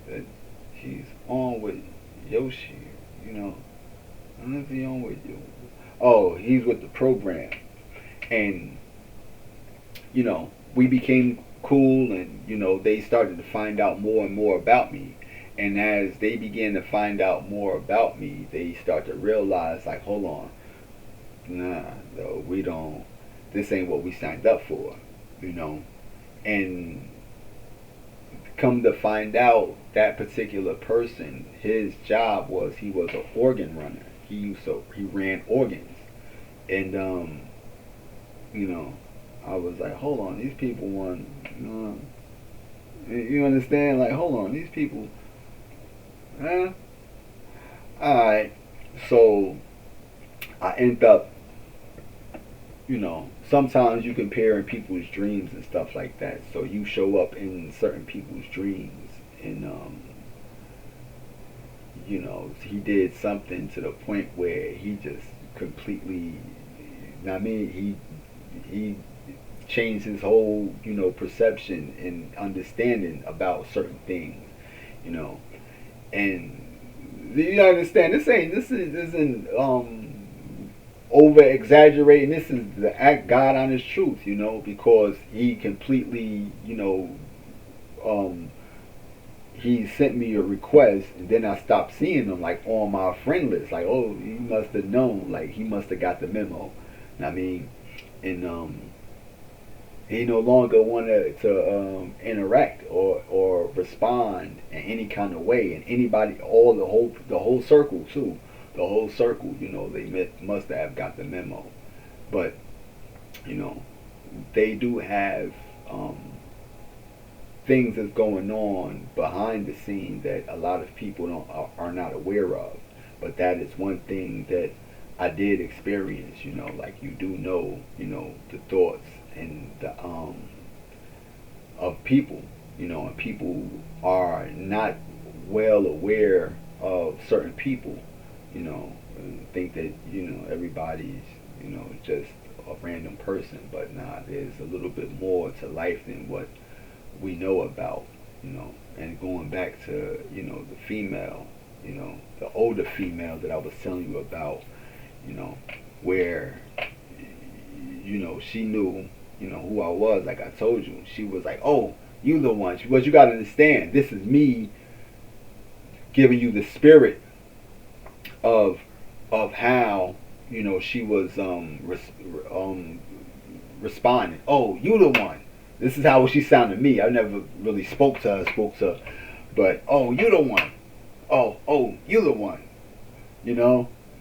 that he's on with Yoshi? When is he on with you? Oh, he's with the program. And we became cool, and they started to find out more and more about me. And as they began to find out more about me, they start to realize, like, hold on, nah, though, we don't, this ain't what we signed up for, and come to find out, that particular person, his job was, he was an organ runner. He ran organs, and I was like, hold on, these people want, you understand? Like, hold on, these people, huh? Alright, so I end up, sometimes you compare in people's dreams and stuff like that. So you show up in certain people's dreams, and he did something to the point where he just completely, he changed his whole, perception and understanding about certain things, and you understand, this isn't over exaggerating. This is the act God honest truth, because he completely, he sent me a request, and then I stopped seeing him, like, on my friend list. Like, oh, he must have known, like, he must have got the memo. And he no longer wanted to interact or respond in any kind of way. And anybody, the whole circle too, the whole circle, they must have got the memo. But they do have things that's going on behind the scene that a lot of people are not aware of. But that is one thing that I did experience. Like, you do know, the thoughts and the of people, and people are not well aware of certain people, and think that, everybody's, just a random person. But nah, there's a little bit more to life than what we know about, and going back to, the female, the older female that I was telling you about, where, she knew, who I was, like I told you. She was like, oh, you the one. But you got to understand, this is me giving you the spirit of how, she was responding. Oh, you the one. This is how she sounded to me. I never really spoke to her, but oh, you the one. Oh, you the one.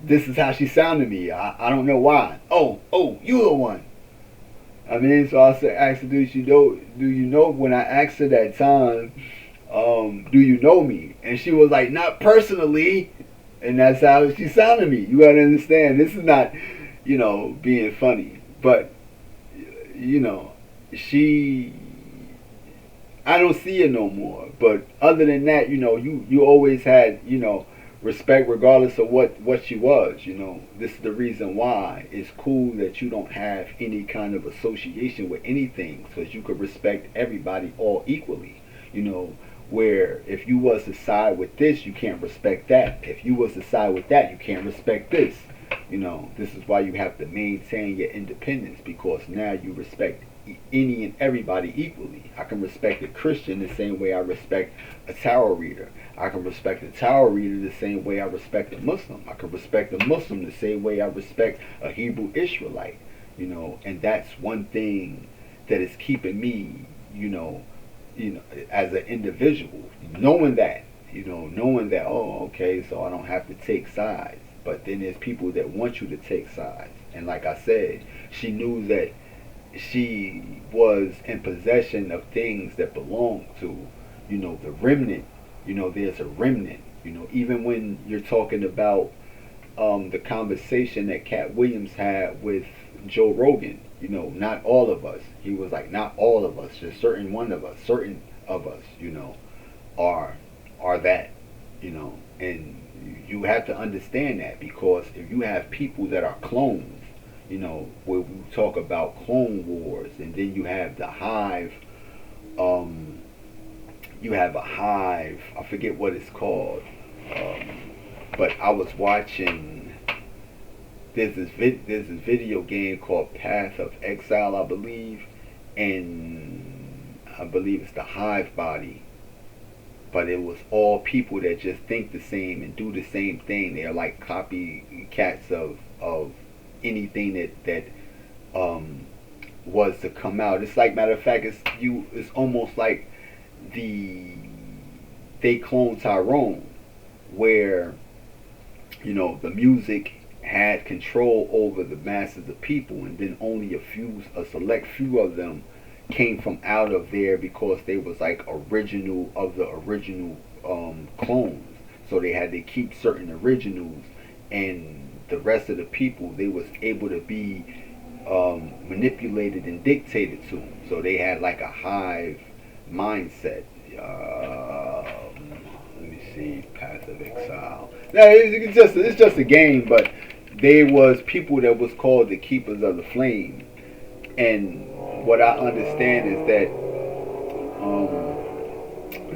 This is how she sounded to me. I don't know why. Oh, you the one. I mean, so I said, asked her, do you know, when I asked her that time, do you know me? And she was like, not personally. And that's how she sounded to me. You gotta understand, this is not, being funny. But, I don't see her no more. But other than that, you always had, respect regardless of what she was. This is the reason why it's cool that you don't have any kind of association with anything, because you could respect everybody all equally. Where if you was to side with this, you can't respect that. If you was to side with that, you can't respect this. This is why you have to maintain your independence, because now you respect any and everybody equally. I can respect a Christian the same way I respect a tarot reader. I can respect a tarot reader the same way I respect a Muslim. I can respect a Muslim the same way I respect a Hebrew Israelite. And that's one thing that is keeping me, as an individual, knowing that, oh, okay, so I don't have to take sides. But then there's people that want you to take sides. And like I said, she knew that she was in possession of things that belong to, the remnant. There's a remnant. Even when you're talking about the conversation that Cat Williams had with Joe Rogan, not all of us. He was like, not all of us, just certain of us, are that, and you have to understand that, because if you have people that are clones, where we talk about clone wars, and then you have the hive, I forget what it's called, but I was watching, there's this video game called Path of Exile, I believe, and I believe it's the hive body, but it was all people that just think the same and do the same thing. They're like copycats of anything that was to come out. It's like, matter of fact, it's almost like they cloned Tyrone, where the music had control over the masses of people, and then only a select few of them came from out of there, because they was like original of the original clones. So they had to keep certain originals, and the rest of the people, they was able to be manipulated and dictated to them. So they had like a hive mindset. Let me see, Path of Exile. No, it's just a game, but they was people that was called the keepers of the flame. And what I understand is that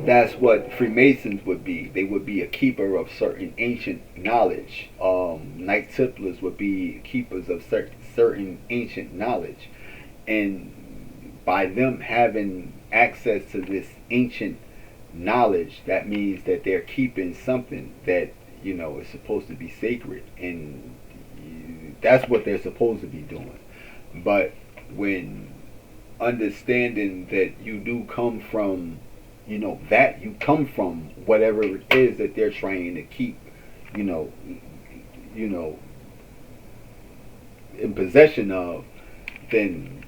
that's what Freemasons would be. They would be a keeper of certain ancient knowledge. Knight Templars would be keepers of certain ancient knowledge. And by them having access to this ancient knowledge, that means that they're keeping something that, is supposed to be sacred. And that's what they're supposed to be doing. But when understanding that you do come from, that you come from whatever it is that they're trying to keep, in possession of, then,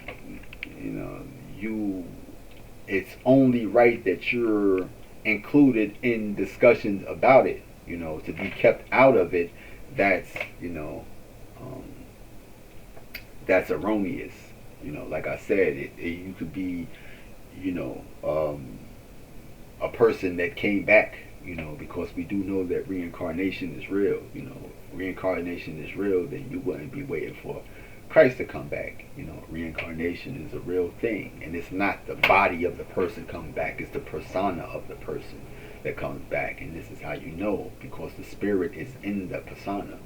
it's only right that you're included in discussions about it. To be kept out of it, that's, that's erroneous. Like I said, you could be, a person that came back, because we do know that reincarnation is real. Reincarnation is real, then you wouldn't be waiting for Christ to come back. Reincarnation is a real thing, and it's not the body of the person coming back, it's the persona of the person that comes back. And this is how you know, because the spirit is in the persona.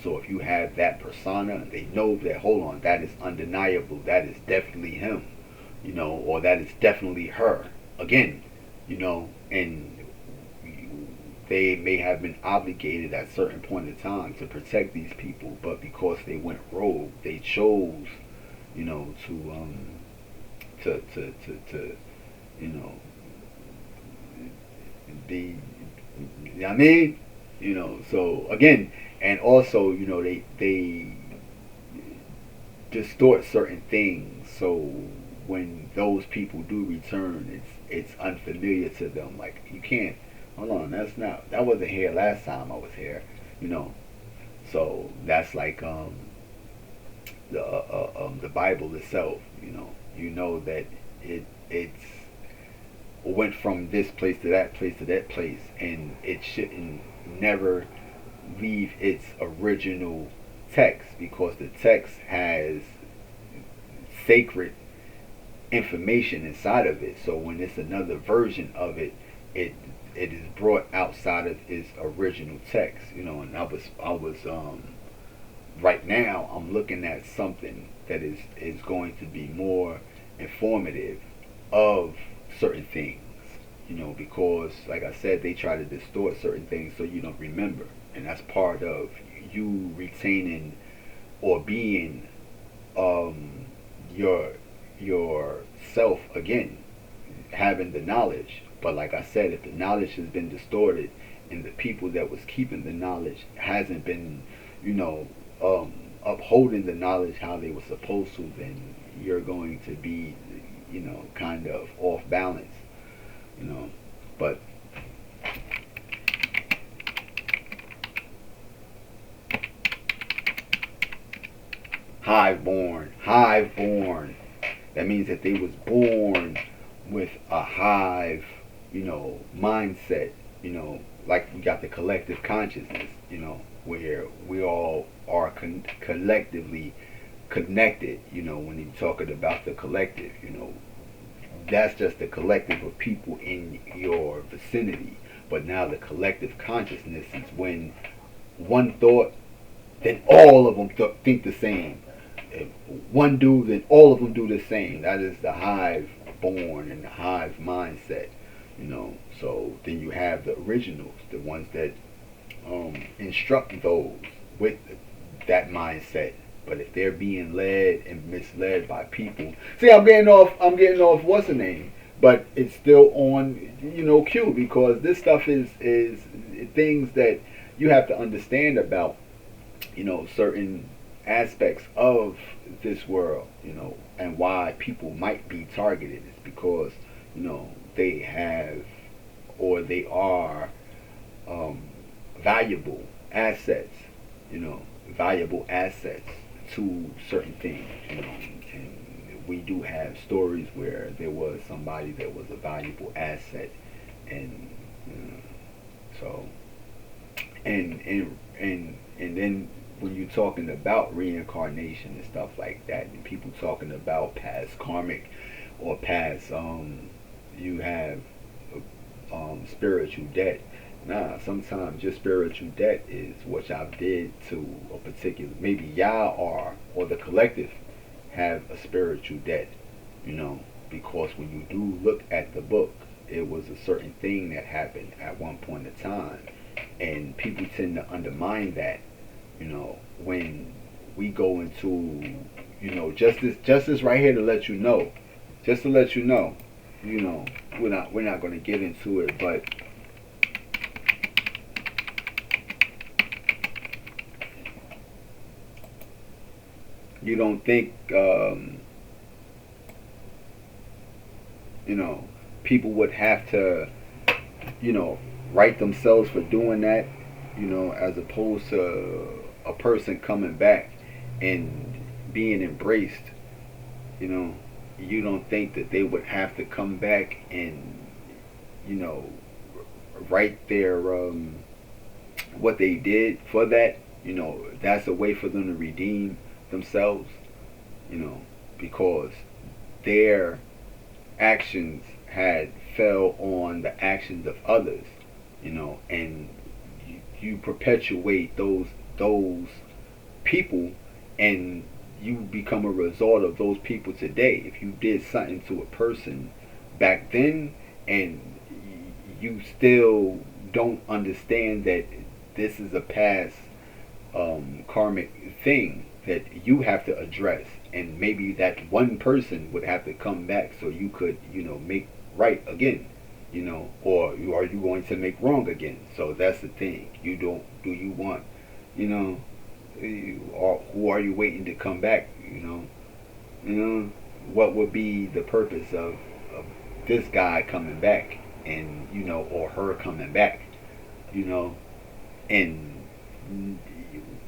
So if you have that persona, they know that, hold on, that is undeniable, that is definitely him, or that is definitely her. Again, and they may have been obligated at a certain point in time to protect these people, but because they went rogue, they chose, to be, I mean, so again, and also, they distort certain things. So when those people do return, it's unfamiliar to them. Like, you can't, hold on, that wasn't here last time I was here. So that's like the Bible itself. That it's went from this place to that place to that place, and it shouldn't never leave its original text, because the text has sacred information inside of it. So when it's another version of it, it is brought outside of its original text. And I was right now I'm looking at something that is going to be more informative of certain things. Because like I said, they try to distort certain things so you don't remember, and that's part of you retaining or being your self again, having the knowledge. But like I said, if the knowledge has been distorted and the people that was keeping the knowledge hasn't been, upholding the knowledge how they were supposed to, then you're going to be, kind of off balance. But hive-born. That means that they was born with a hive, mindset. Like we got the collective consciousness. Where we all are collectively connected. When you're talking about the collective, that's just the collective of people in your vicinity. But now the collective consciousness is when one thought, then all of them think the same. If one do, then all of them do the same. That is the hive born and the hive mindset. So then you have the originals, the ones that instruct those with that mindset. But if they're being led and misled by people, see, I'm getting off what's the name, but it's still on, cue, because this stuff is things that you have to understand about, certain aspects of this world, and why people might be targeted is because, they have, or they are valuable assets, to certain things, and we do have stories where there was somebody that was a valuable asset, and so, and then when you're talking about reincarnation and stuff like that, and people talking about past karmic or past, you have spiritual debt. Nah, sometimes your spiritual debt is what y'all did to a particular, maybe y'all are, or the collective have a spiritual debt, because when you do look at the book, it was a certain thing that happened at one point in time, and people tend to undermine that, when we go into, justice right here to let you know, just to let you know, we're not going to get into it, but you don't think, people would have to, right themselves for doing that, as opposed to a person coming back and being embraced, you don't think that they would have to come back and you know, right there, what they did for that, you know, that's a way for them to redeem themselves, you know, because their actions had fell on the actions of others, you know, and you perpetuate those people, and you become a result of those people today. If you did something to a person back then, and you still don't understand that this is a past karmic thing that you have to address, and maybe that one person would have to come back so you could, you know, make right again, you know, or are you going to make wrong again? So that's the thing. You don't, do you want, you know, or who are you waiting to come back? You know, what would be the purpose of this guy coming back, and you know, or her coming back, you know, and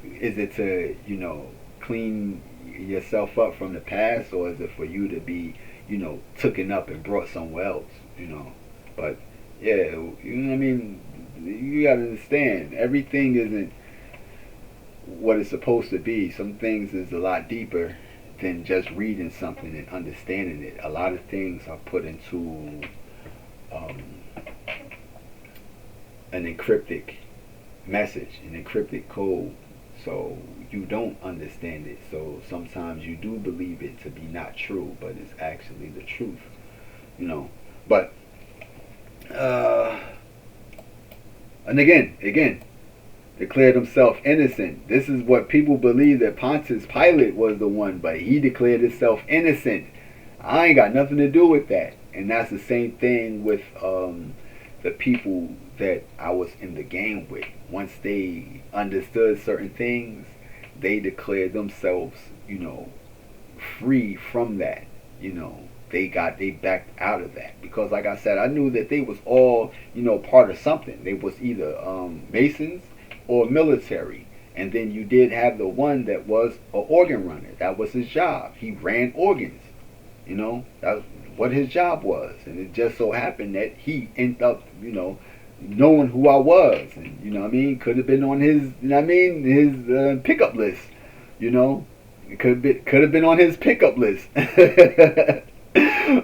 is it to, you know, clean yourself up from the past, or is it for you to be, you know, taken up and brought somewhere else, you know? But yeah, you know what I mean. You gotta understand, everything isn't what it's supposed to be. Some things is a lot deeper than just reading something and understanding it. A lot of things are put into um, an encrypted message, an encrypted code, so you don't understand it. So sometimes you do believe it to be not true, but it's actually the truth, you know. But and again, declared himself innocent. This is what people believe, that Pontius Pilate was the one, but he declared himself innocent. I ain't got nothing to do with that. And that's the same thing with the people that I was in the game with. Once they understood certain things, they declared themselves, you know, free from that. You know, they backed out of that, because like I said, I knew that they was all, you know, part of something. They was either Masons or military. And then you did have the one that was an organ runner. That was his job. He ran organs. You know, that's what his job was. And it just so happened that he ended up, you know, knowing who I was. And, you know what I mean, could have been on his, you know what I mean, his pickup list. You know, it could have been on his pickup list.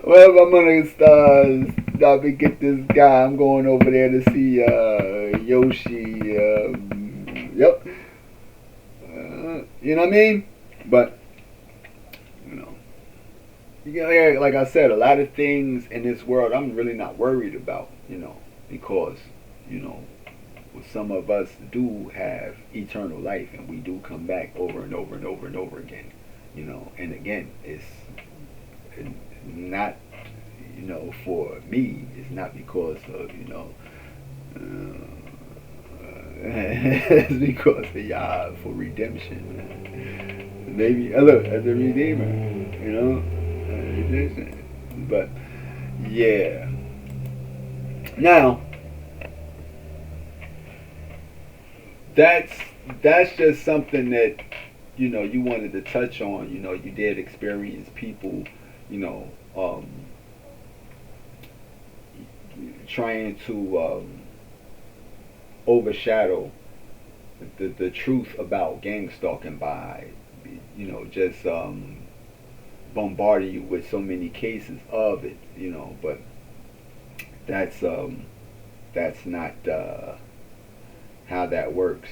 Well, I'm gonna stop and get this guy. I'm going over there to see Yoshi. Yep. You know what I mean? But you know, like I said, a lot of things in this world I'm really not worried about. You know, because you know, some of us do have eternal life, and we do come back over and over and over and over again. You know, and again, it's not, you know, for me, it's not because of, you know, it's because of y'all, for redemption. Maybe, look, as a redeemer, you know, redemption. But, yeah. Now, that's just something that, you know, you wanted to touch on. You know, you did experience people, you know, trying to overshadow the truth about gang stalking by, you know, just bombarding you with so many cases of it, you know. But that's not how that works,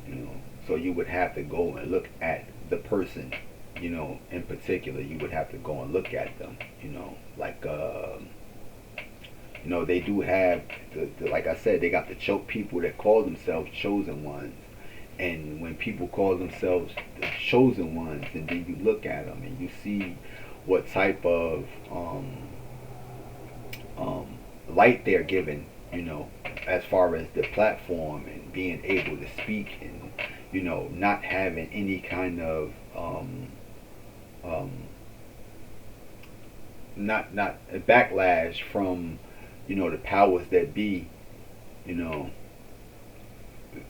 you know. So you would have to go and look at the person, you know, in particular. You would have to go and look at them, you know, like you know, they do have like I said, they got the choke people that call themselves chosen ones. And when people call themselves the chosen ones, and then you look at them and you see what type of light they're given, you know, as far as the platform and being able to speak, and you know, not having any kind of not a backlash from, you know, the powers that be, you know,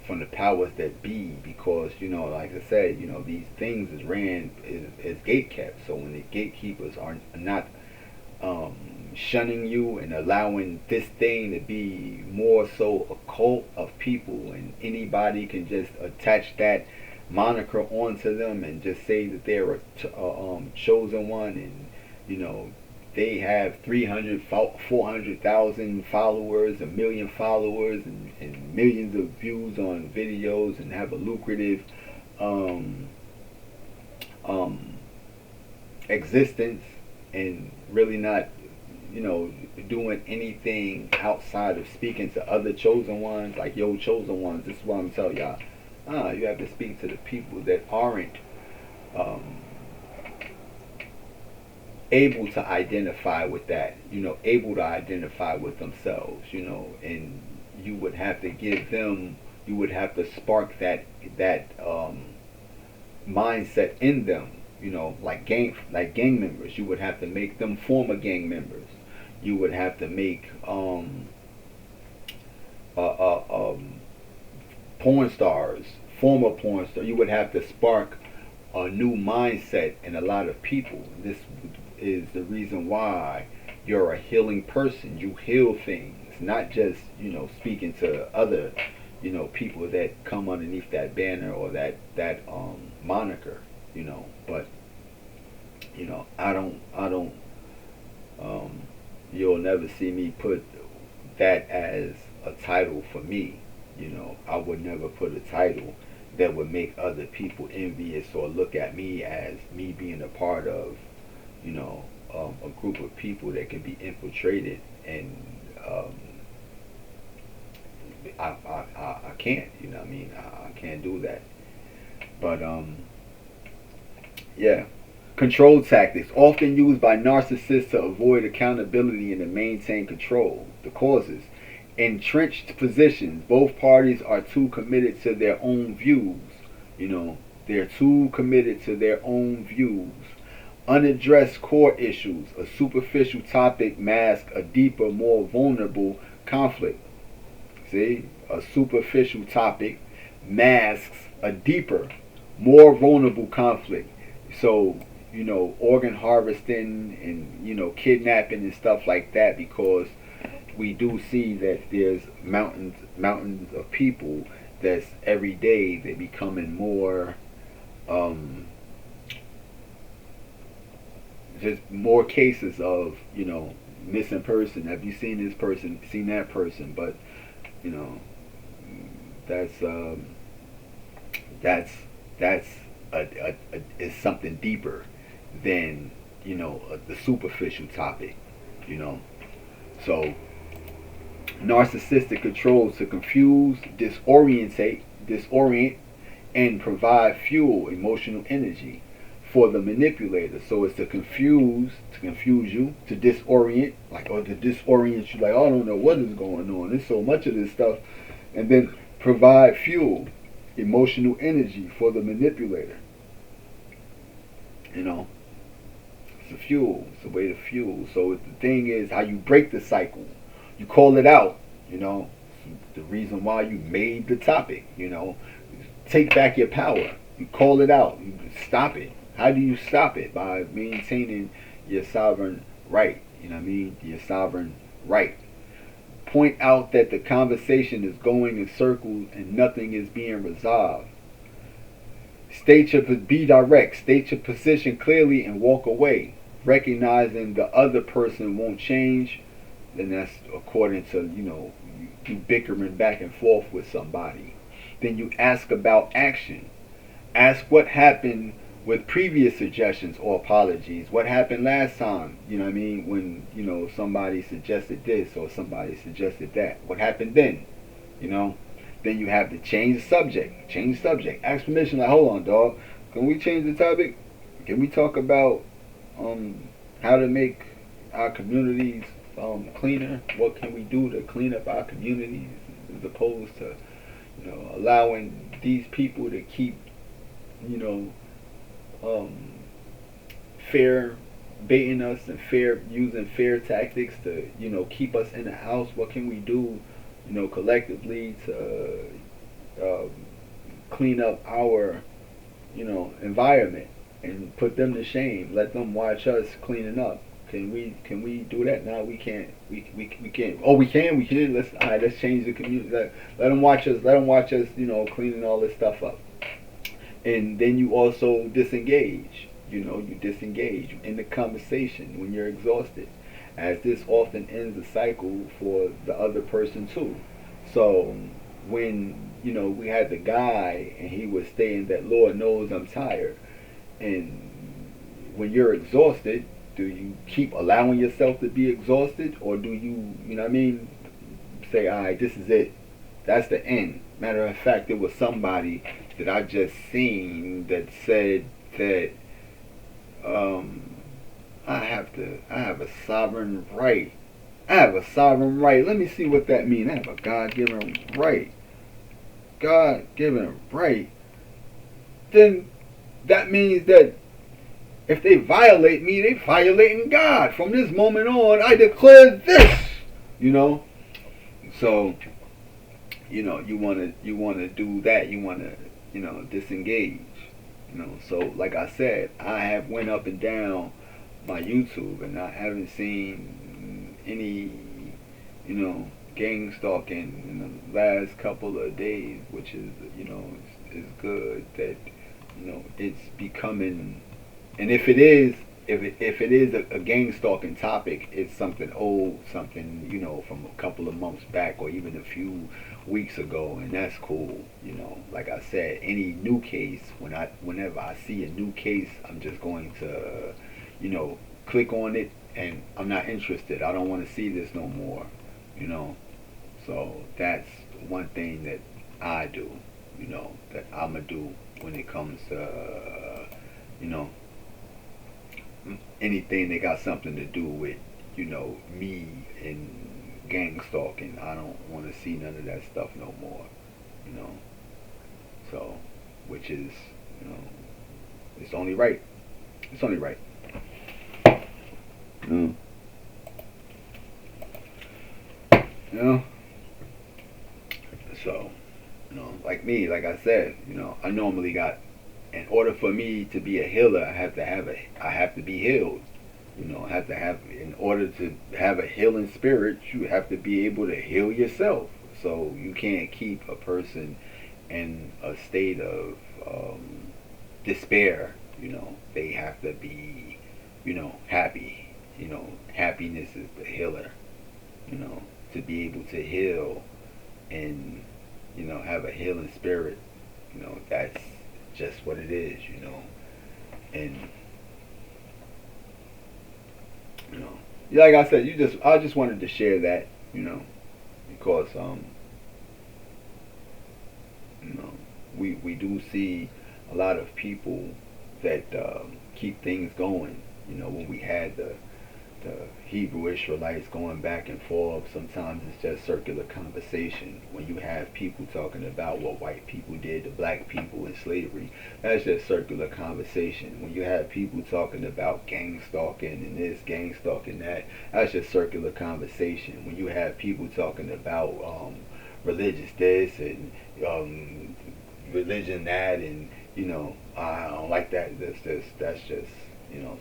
from the powers that be, because, you know, like I said, you know, these things is ran as gate kept. So when the gatekeepers are not shunning you and allowing this thing to be more so a cult of people, and anybody can just attach that moniker onto them and just say that they're a chosen one, and they have 300, 400,000 followers, a million followers, and millions of views on videos, and have a lucrative um, um, existence, and really not, doing anything outside of speaking to other chosen ones. Like, yo, chosen ones, this is what I'm telling y'all. You have to speak to the people that aren't um, able to identify with that, able to identify with themselves, and you would have to give them, you would have to spark that mindset in them, like gang members. You would have to make them former gang members. You would have to make uh, uh, um, porn stars, former porn stars. You would have to spark a new mindset in a lot of people. This is the reason why you're a healing person. You heal things, not just speaking to other people that come underneath that banner or that moniker. But I don't you'll never see me put that as a title for me. I would never put a title that would make other people envious or look at me as me being a part of a group of people that can be infiltrated, and I can't, what I mean? I can't do that. But yeah. Control tactics, often used by narcissists to avoid accountability and to maintain control. The causes: entrenched positions. Both parties are too committed to their own views. They're too committed to their own views. Unaddressed core issues. A superficial topic masks a deeper, more vulnerable conflict. See? A superficial topic masks a deeper, more vulnerable conflict. So, organ harvesting and, kidnapping and stuff like that, because we do see that there's mountains of people that's every day they're becoming more, just more cases of, missing person. Have you seen this person, seen that person? But, that's, that's, that's is something deeper than the superficial topic. So narcissistic controls to confuse, disorient, and provide fuel, emotional energy for the manipulator. So it's to confuse you, to disorient, or to disorient you, like, oh, I don't know what is going on. There's so much of this stuff, and then provide fuel, emotional energy for the manipulator. It's a fuel. It's a way to fuel. So the thing is how you break the cycle. You call it out. The reason why you made the topic. Take back your power. You call it out. You stop it. How do you stop it? By maintaining your sovereign right. Your sovereign right. Point out that the conversation is going in circles and nothing is being resolved. Be direct. State your position clearly and walk away. Recognizing the other person won't change, then that's according to, you bickering back and forth with somebody. Then you ask about action. Ask what happened with previous suggestions or apologies. What happened last time? When, somebody suggested this or somebody suggested that. What happened then? Then you have to change the subject. Change the subject. Ask permission, like, hold on, dog. Can we change the topic? Can we talk about how to make our communities cleaner? What can we do to clean up our communities, as opposed to, allowing these people to keep, fair baiting us and using fair tactics to keep us in the house. What can we do collectively to clean up our environment and put them to shame? Let them watch us cleaning up. Can we do that? No, we can't. We can't. Oh, we can. We can. Let's all right. Let's change the community. Let them watch us. Let them watch us. You know, cleaning all this stuff up. And then you also disengage. You know, you disengage in the conversation when you're exhausted, as this often ends the cycle for the other person too. So when we had the guy and he was saying that Lord knows I'm tired, and when you're exhausted, do you keep allowing yourself to be exhausted, or do you know what I mean, say, all right, this is it, that's the end? Matter of fact, there was somebody that I just seen that said that I have a sovereign right. I have a sovereign right. Let me see what that means. I have a God-given right. God-given right. Then that means that if they violate me, they violating God. From this moment on, I declare this. You know. So, you wanna do that. You wanna, disengage. So like I said, I have went up and down my YouTube, and I haven't seen any, gang stalking in the last couple of days, which is, is good that, it's becoming, and if it is, if it is a gang stalking topic, it's something old, something, from a couple of months back or even a few weeks ago, and that's cool. Like I said, any new case, whenever I see a new case, I'm just going to, click on it, and I'm not interested. I don't want to see this no more. So that's one thing that I do, that I'ma do when it comes to, anything that got something to do with, me and gang stalking. I don't want to see none of that stuff no more, So, which is, it's only right. It's only right. Mm. So, like me, like I said, I normally got, in order for me to be a healer, I have to be healed. I have to have, in order to have a healing spirit, you have to be able to heal yourself. So you can't keep a person in a state of despair. They have to be, happy. Happiness is the healer. To be able to heal and, have a healing spirit, that's just what it is, and like I said, I just wanted to share that, because we do see a lot of people that keep things going. When we had the Hebrew Israelites going back and forth, sometimes it's just circular conversation. When you have people talking about what white people did to black people in slavery, that's just circular conversation. When you have people talking about gang stalking and this, gang stalking that, that's just circular conversation. When you have people talking about religious this and religion that, and I don't like that, that's just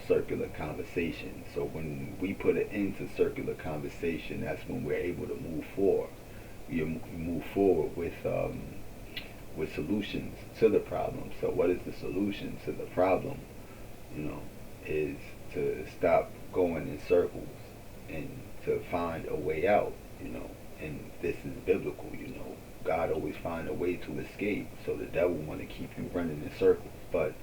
circular conversation. So when we put an end to circular conversation, that's when we're able to move forward. You move forward with solutions to the problem. So what is the solution to the problem? Is to stop going in circles and to find a way out. And this is biblical. God always finds a way to escape. So the devil want to keep you running in circles, but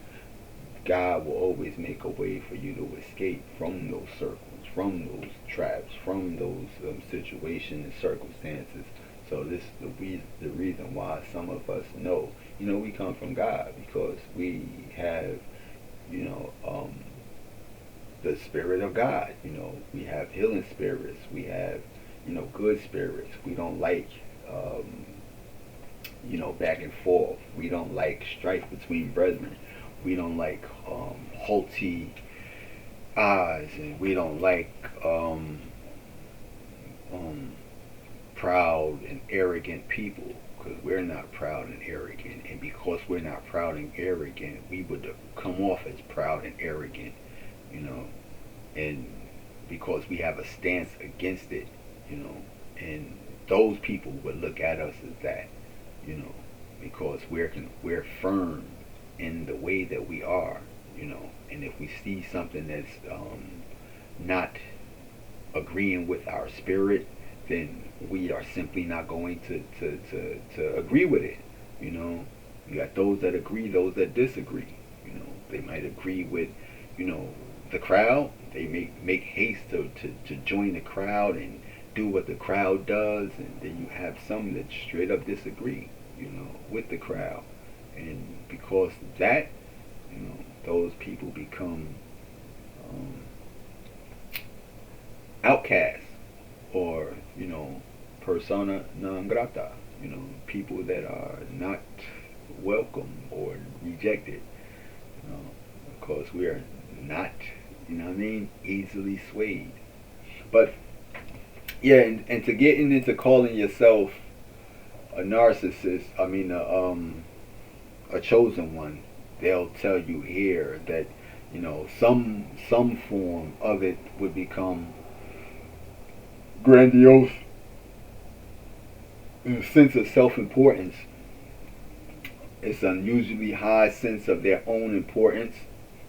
God will always make a way for you to escape from those circles, from those traps, from those situations and circumstances. So this is the reason why some of us know, we come from God, because we have, the Spirit of God. We have healing spirits. We have, good spirits. We don't like, back and forth. We don't like strife between brethren. We don't like haughty eyes, and we don't like proud and arrogant people, because we're not proud and arrogant. And because we're not proud and arrogant, we would come off as proud and arrogant, and because we have a stance against it, you know, and those people would look at us as that, you know, because we're firm in the way that we are, you know, and if we see something that's not agreeing with our spirit, then we are simply not going to agree with it, you know. You got those that agree, those that disagree, you know. They might agree with, you know, the crowd. They make haste to join the crowd and do what the crowd does, and then you have some that straight up disagree, you know, with the crowd. And because of that, you know, those people become outcasts, or, you know, persona non grata, you know, people that are not welcome or rejected, you know, because we are not, you know what I mean, easily swayed. But yeah, and to get into calling yourself a narcissist, I mean a chosen one, they'll tell you here that, you know, some form of it would become grandiose, in a sense of self-importance. It's an unusually high sense of their own importance.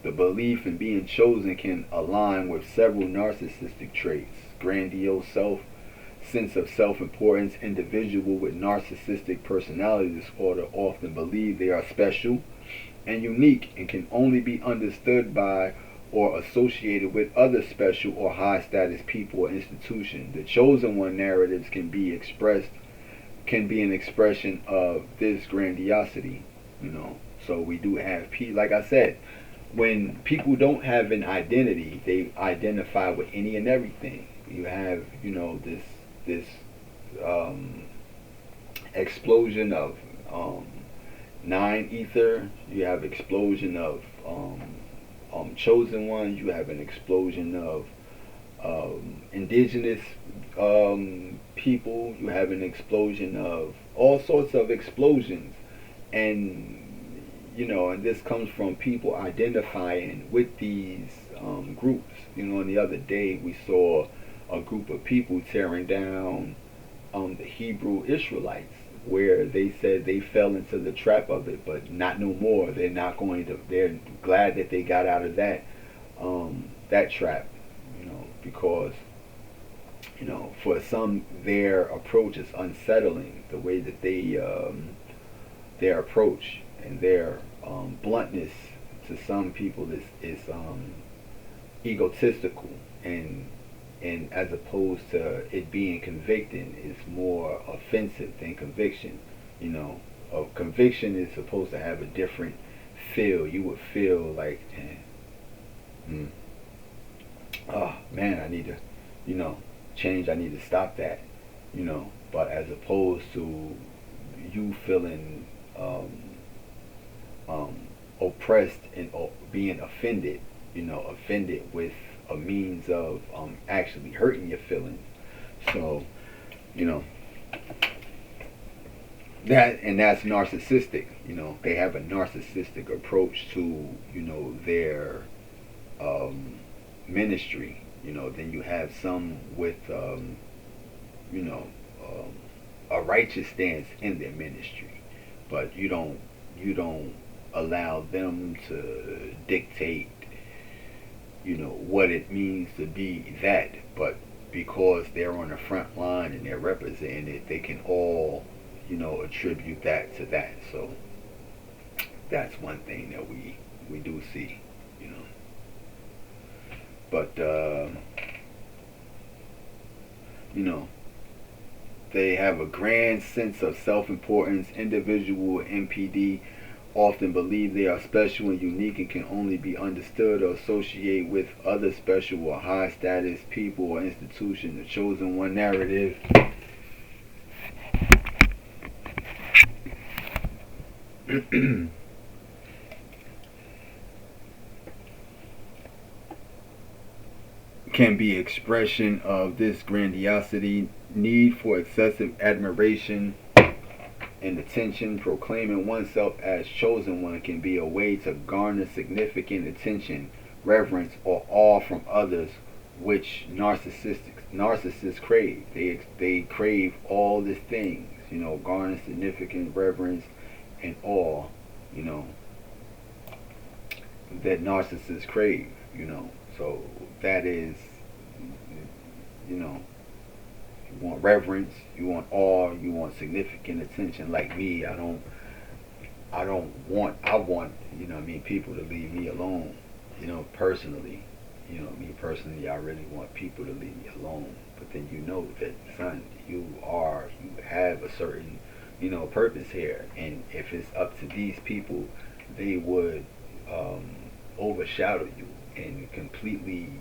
The belief in being chosen can align with several narcissistic traits. Grandiose sense of self-importance. Individual with narcissistic personality disorder often believe they are special and unique and can only be understood by or associated with other special or high status people or institutions. The chosen one narratives can be an expression of this grandiosity, you know. So we do have like I said, when people don't have an identity, they identify with any and everything. You have, you know, this explosion of nine ether. You have explosion of chosen ones. You have an explosion of indigenous people. You have an explosion of all sorts of explosions, and you know, and this comes from people identifying with these groups. You know, and the other day we saw a group of people tearing down the Hebrew Israelites, where they said they fell into the trap of it, but not no more. They're not going to. They're glad that they got out of that trap, you know, because, you know, for some their approach is unsettling. The way that they their approach and their bluntness to some people is egotistical, and as opposed to it being convicting, is more offensive than conviction. You know, a conviction is supposed to have a different feel. You would feel like, oh man, I need to, you know, change. I need to stop that, you know. But as opposed to you feeling oppressed and being offended, you know, offended with a means of actually hurting your feelings. So, you know, that's narcissistic. You know, they have a narcissistic approach to, you know, their ministry. You know, then you have some with you know, a righteous stance in their ministry, but you don't allow them to dictate, you know, what it means to be that. But because they're on the front line and they're representing it, they can all, you know, attribute that to that. So that's one thing that we do see, you know. But you know, they have a grand sense of self-importance. Individual NPD often believe they are special and unique and can only be understood or associated with other special or high status people or institutions. The chosen one narrative can be expression of this grandiosity, need for excessive admiration and attention. Proclaiming oneself as chosen one can be a way to garner significant attention, reverence, or awe from others which narcissists crave. They crave all these things, garner significant reverence and awe, you know, that narcissists crave. So that is, you know, you want reverence, you want awe, you want significant attention. Like me, I want, people to leave me alone, personally. Me personally, I really want people to leave me alone. But then that, son, you have a certain, purpose here. And if it's up to these people, they would overshadow you and completely,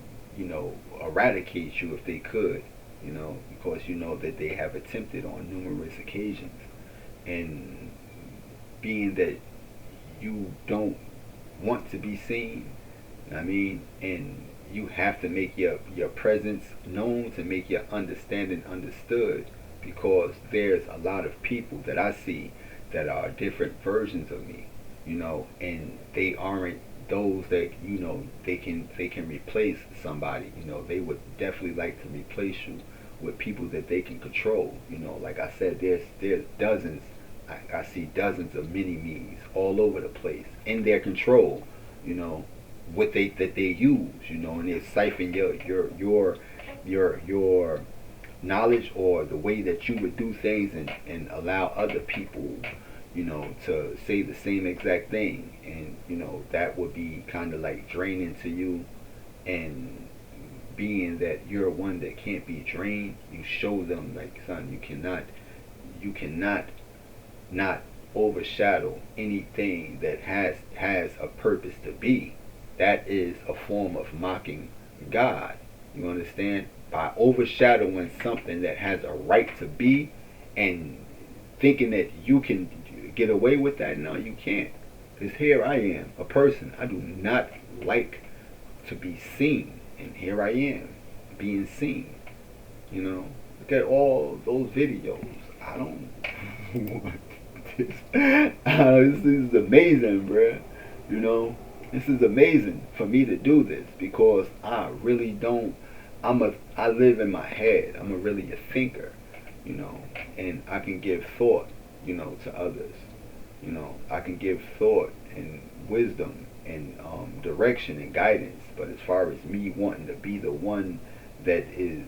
eradicate you if they could, because that they have attempted on numerous occasions. And being that you don't want to be seen, and you have to make your presence known to make your understanding understood, because there's a lot of people that I see that are different versions of me, and they aren't those that they can replace somebody. They would definitely like to replace you with people that they can control. Like I said, there's dozens. I see dozens of mini-me's all over the place in their control, what that they use, and they siphon your knowledge or the way that you would do things, and allow other people, to say the same exact thing, and that would be kind of like draining to you. And being that you're one that can't be drained, you show them, like, son, you cannot not overshadow anything that has a purpose to be. That is a form of mocking God. You understand? By overshadowing something that has a right to be, and thinking that you can get away with that. No, you can't. Because here I am, a person. I do not like to be seen. And here I am, being seen. Look at all those videos. I don't want this. This is amazing, bruh. This is amazing for me to do this, because I really don't. I live in my head. I'm really a thinker, and I can give thought, to others. I can give thought and wisdom and direction and guidance. But as far as me wanting to be the one that is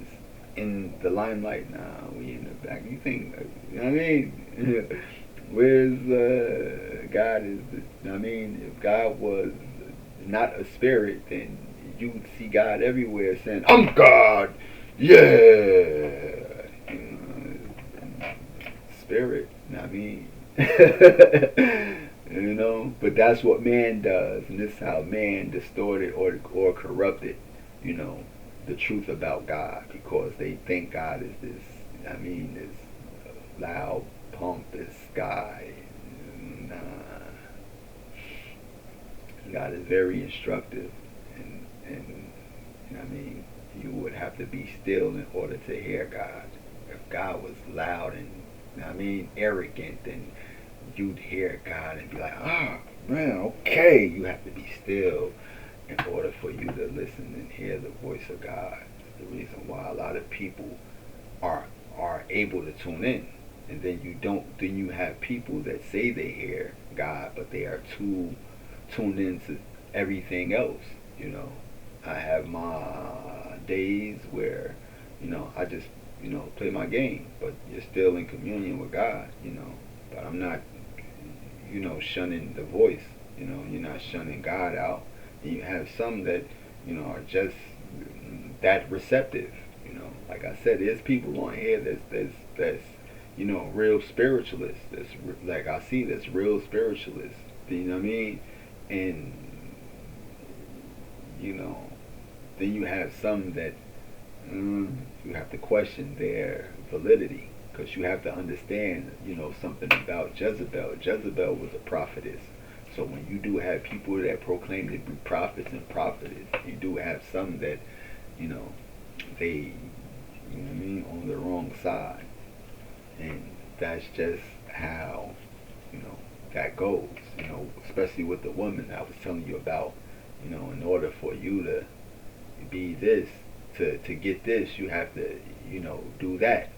in the limelight, nah, we in the back. You think, what I mean? Where's God? If God was not a spirit, then you'd see God everywhere saying, "I'm God." Yeah. Spirit. But that's what man does, and this is how man distorted or corrupted, the truth about God, because they think God is this, this loud, pompous guy. Nah. God is very instructive, and you would have to be still in order to hear God. If God was loud and arrogant, then you'd hear God and be like, man, okay. You have to be still in order for you to listen and hear the voice of God. That's the reason why a lot of people are able to tune in. And then you have people that say they hear God, but they are too tuned into everything else. I have my days where, I just, play my game, but you're still in communion with God, but I'm not, shunning the voice, you're not shunning God out. And you have some that, are just that receptive, like I said, there's people on here that's real spiritualists. That's like I see that's real spiritualists. You know what I mean? And then you have some that you have to question their validity, because you have to understand, something about Jezebel. Jezebel was a prophetess. So when you do have people that proclaim to be prophets and prophetess, you do have some that, they, on the wrong side. And that's just how, that goes, especially with the woman I was telling you about. In order for you to be this, to get this, you have to, do that.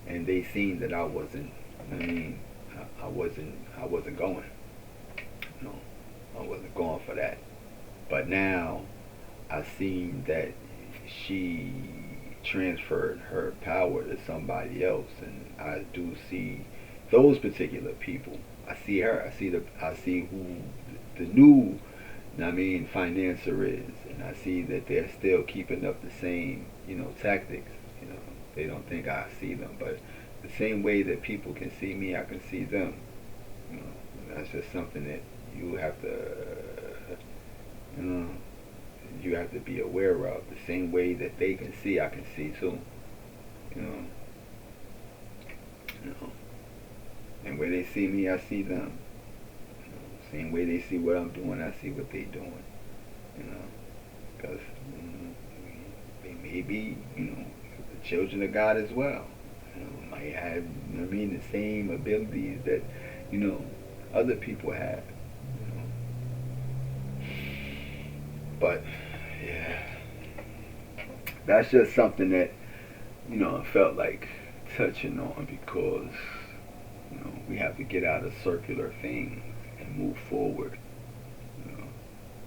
And they seen that I wasn't. I mean, I wasn't going. No, I wasn't going for that. But now I seen that she transferred her power to somebody else, and I do see those particular people. I see her. I see who the new, financier is, and I see that they're still keeping up the same, tactics. You know, they don't think I see them, but the same way that people can see me, I can see them. You know, that's just something that you have to, you know, you have to be aware of. The same way that they can see, I can see too. You know, you know. And where they see me, I see them. You know, same way they see what I'm doing, I see what they doing. You know, because they may be, the children of God as well. Might have, the same abilities that, other people have. But yeah, that's just something that, I felt like touching on, because we have to get out of circular things and move forward.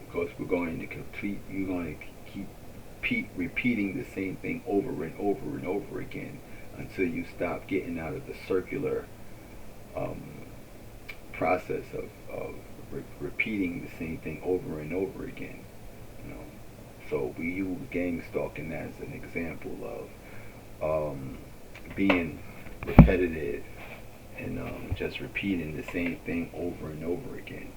Because we're going to keep repeating the same thing over and over and over again until you stop getting out of the circular process of repeating the same thing over and over again. So we use gang stalking as an example of being repetitive and just repeating the same thing over and over again.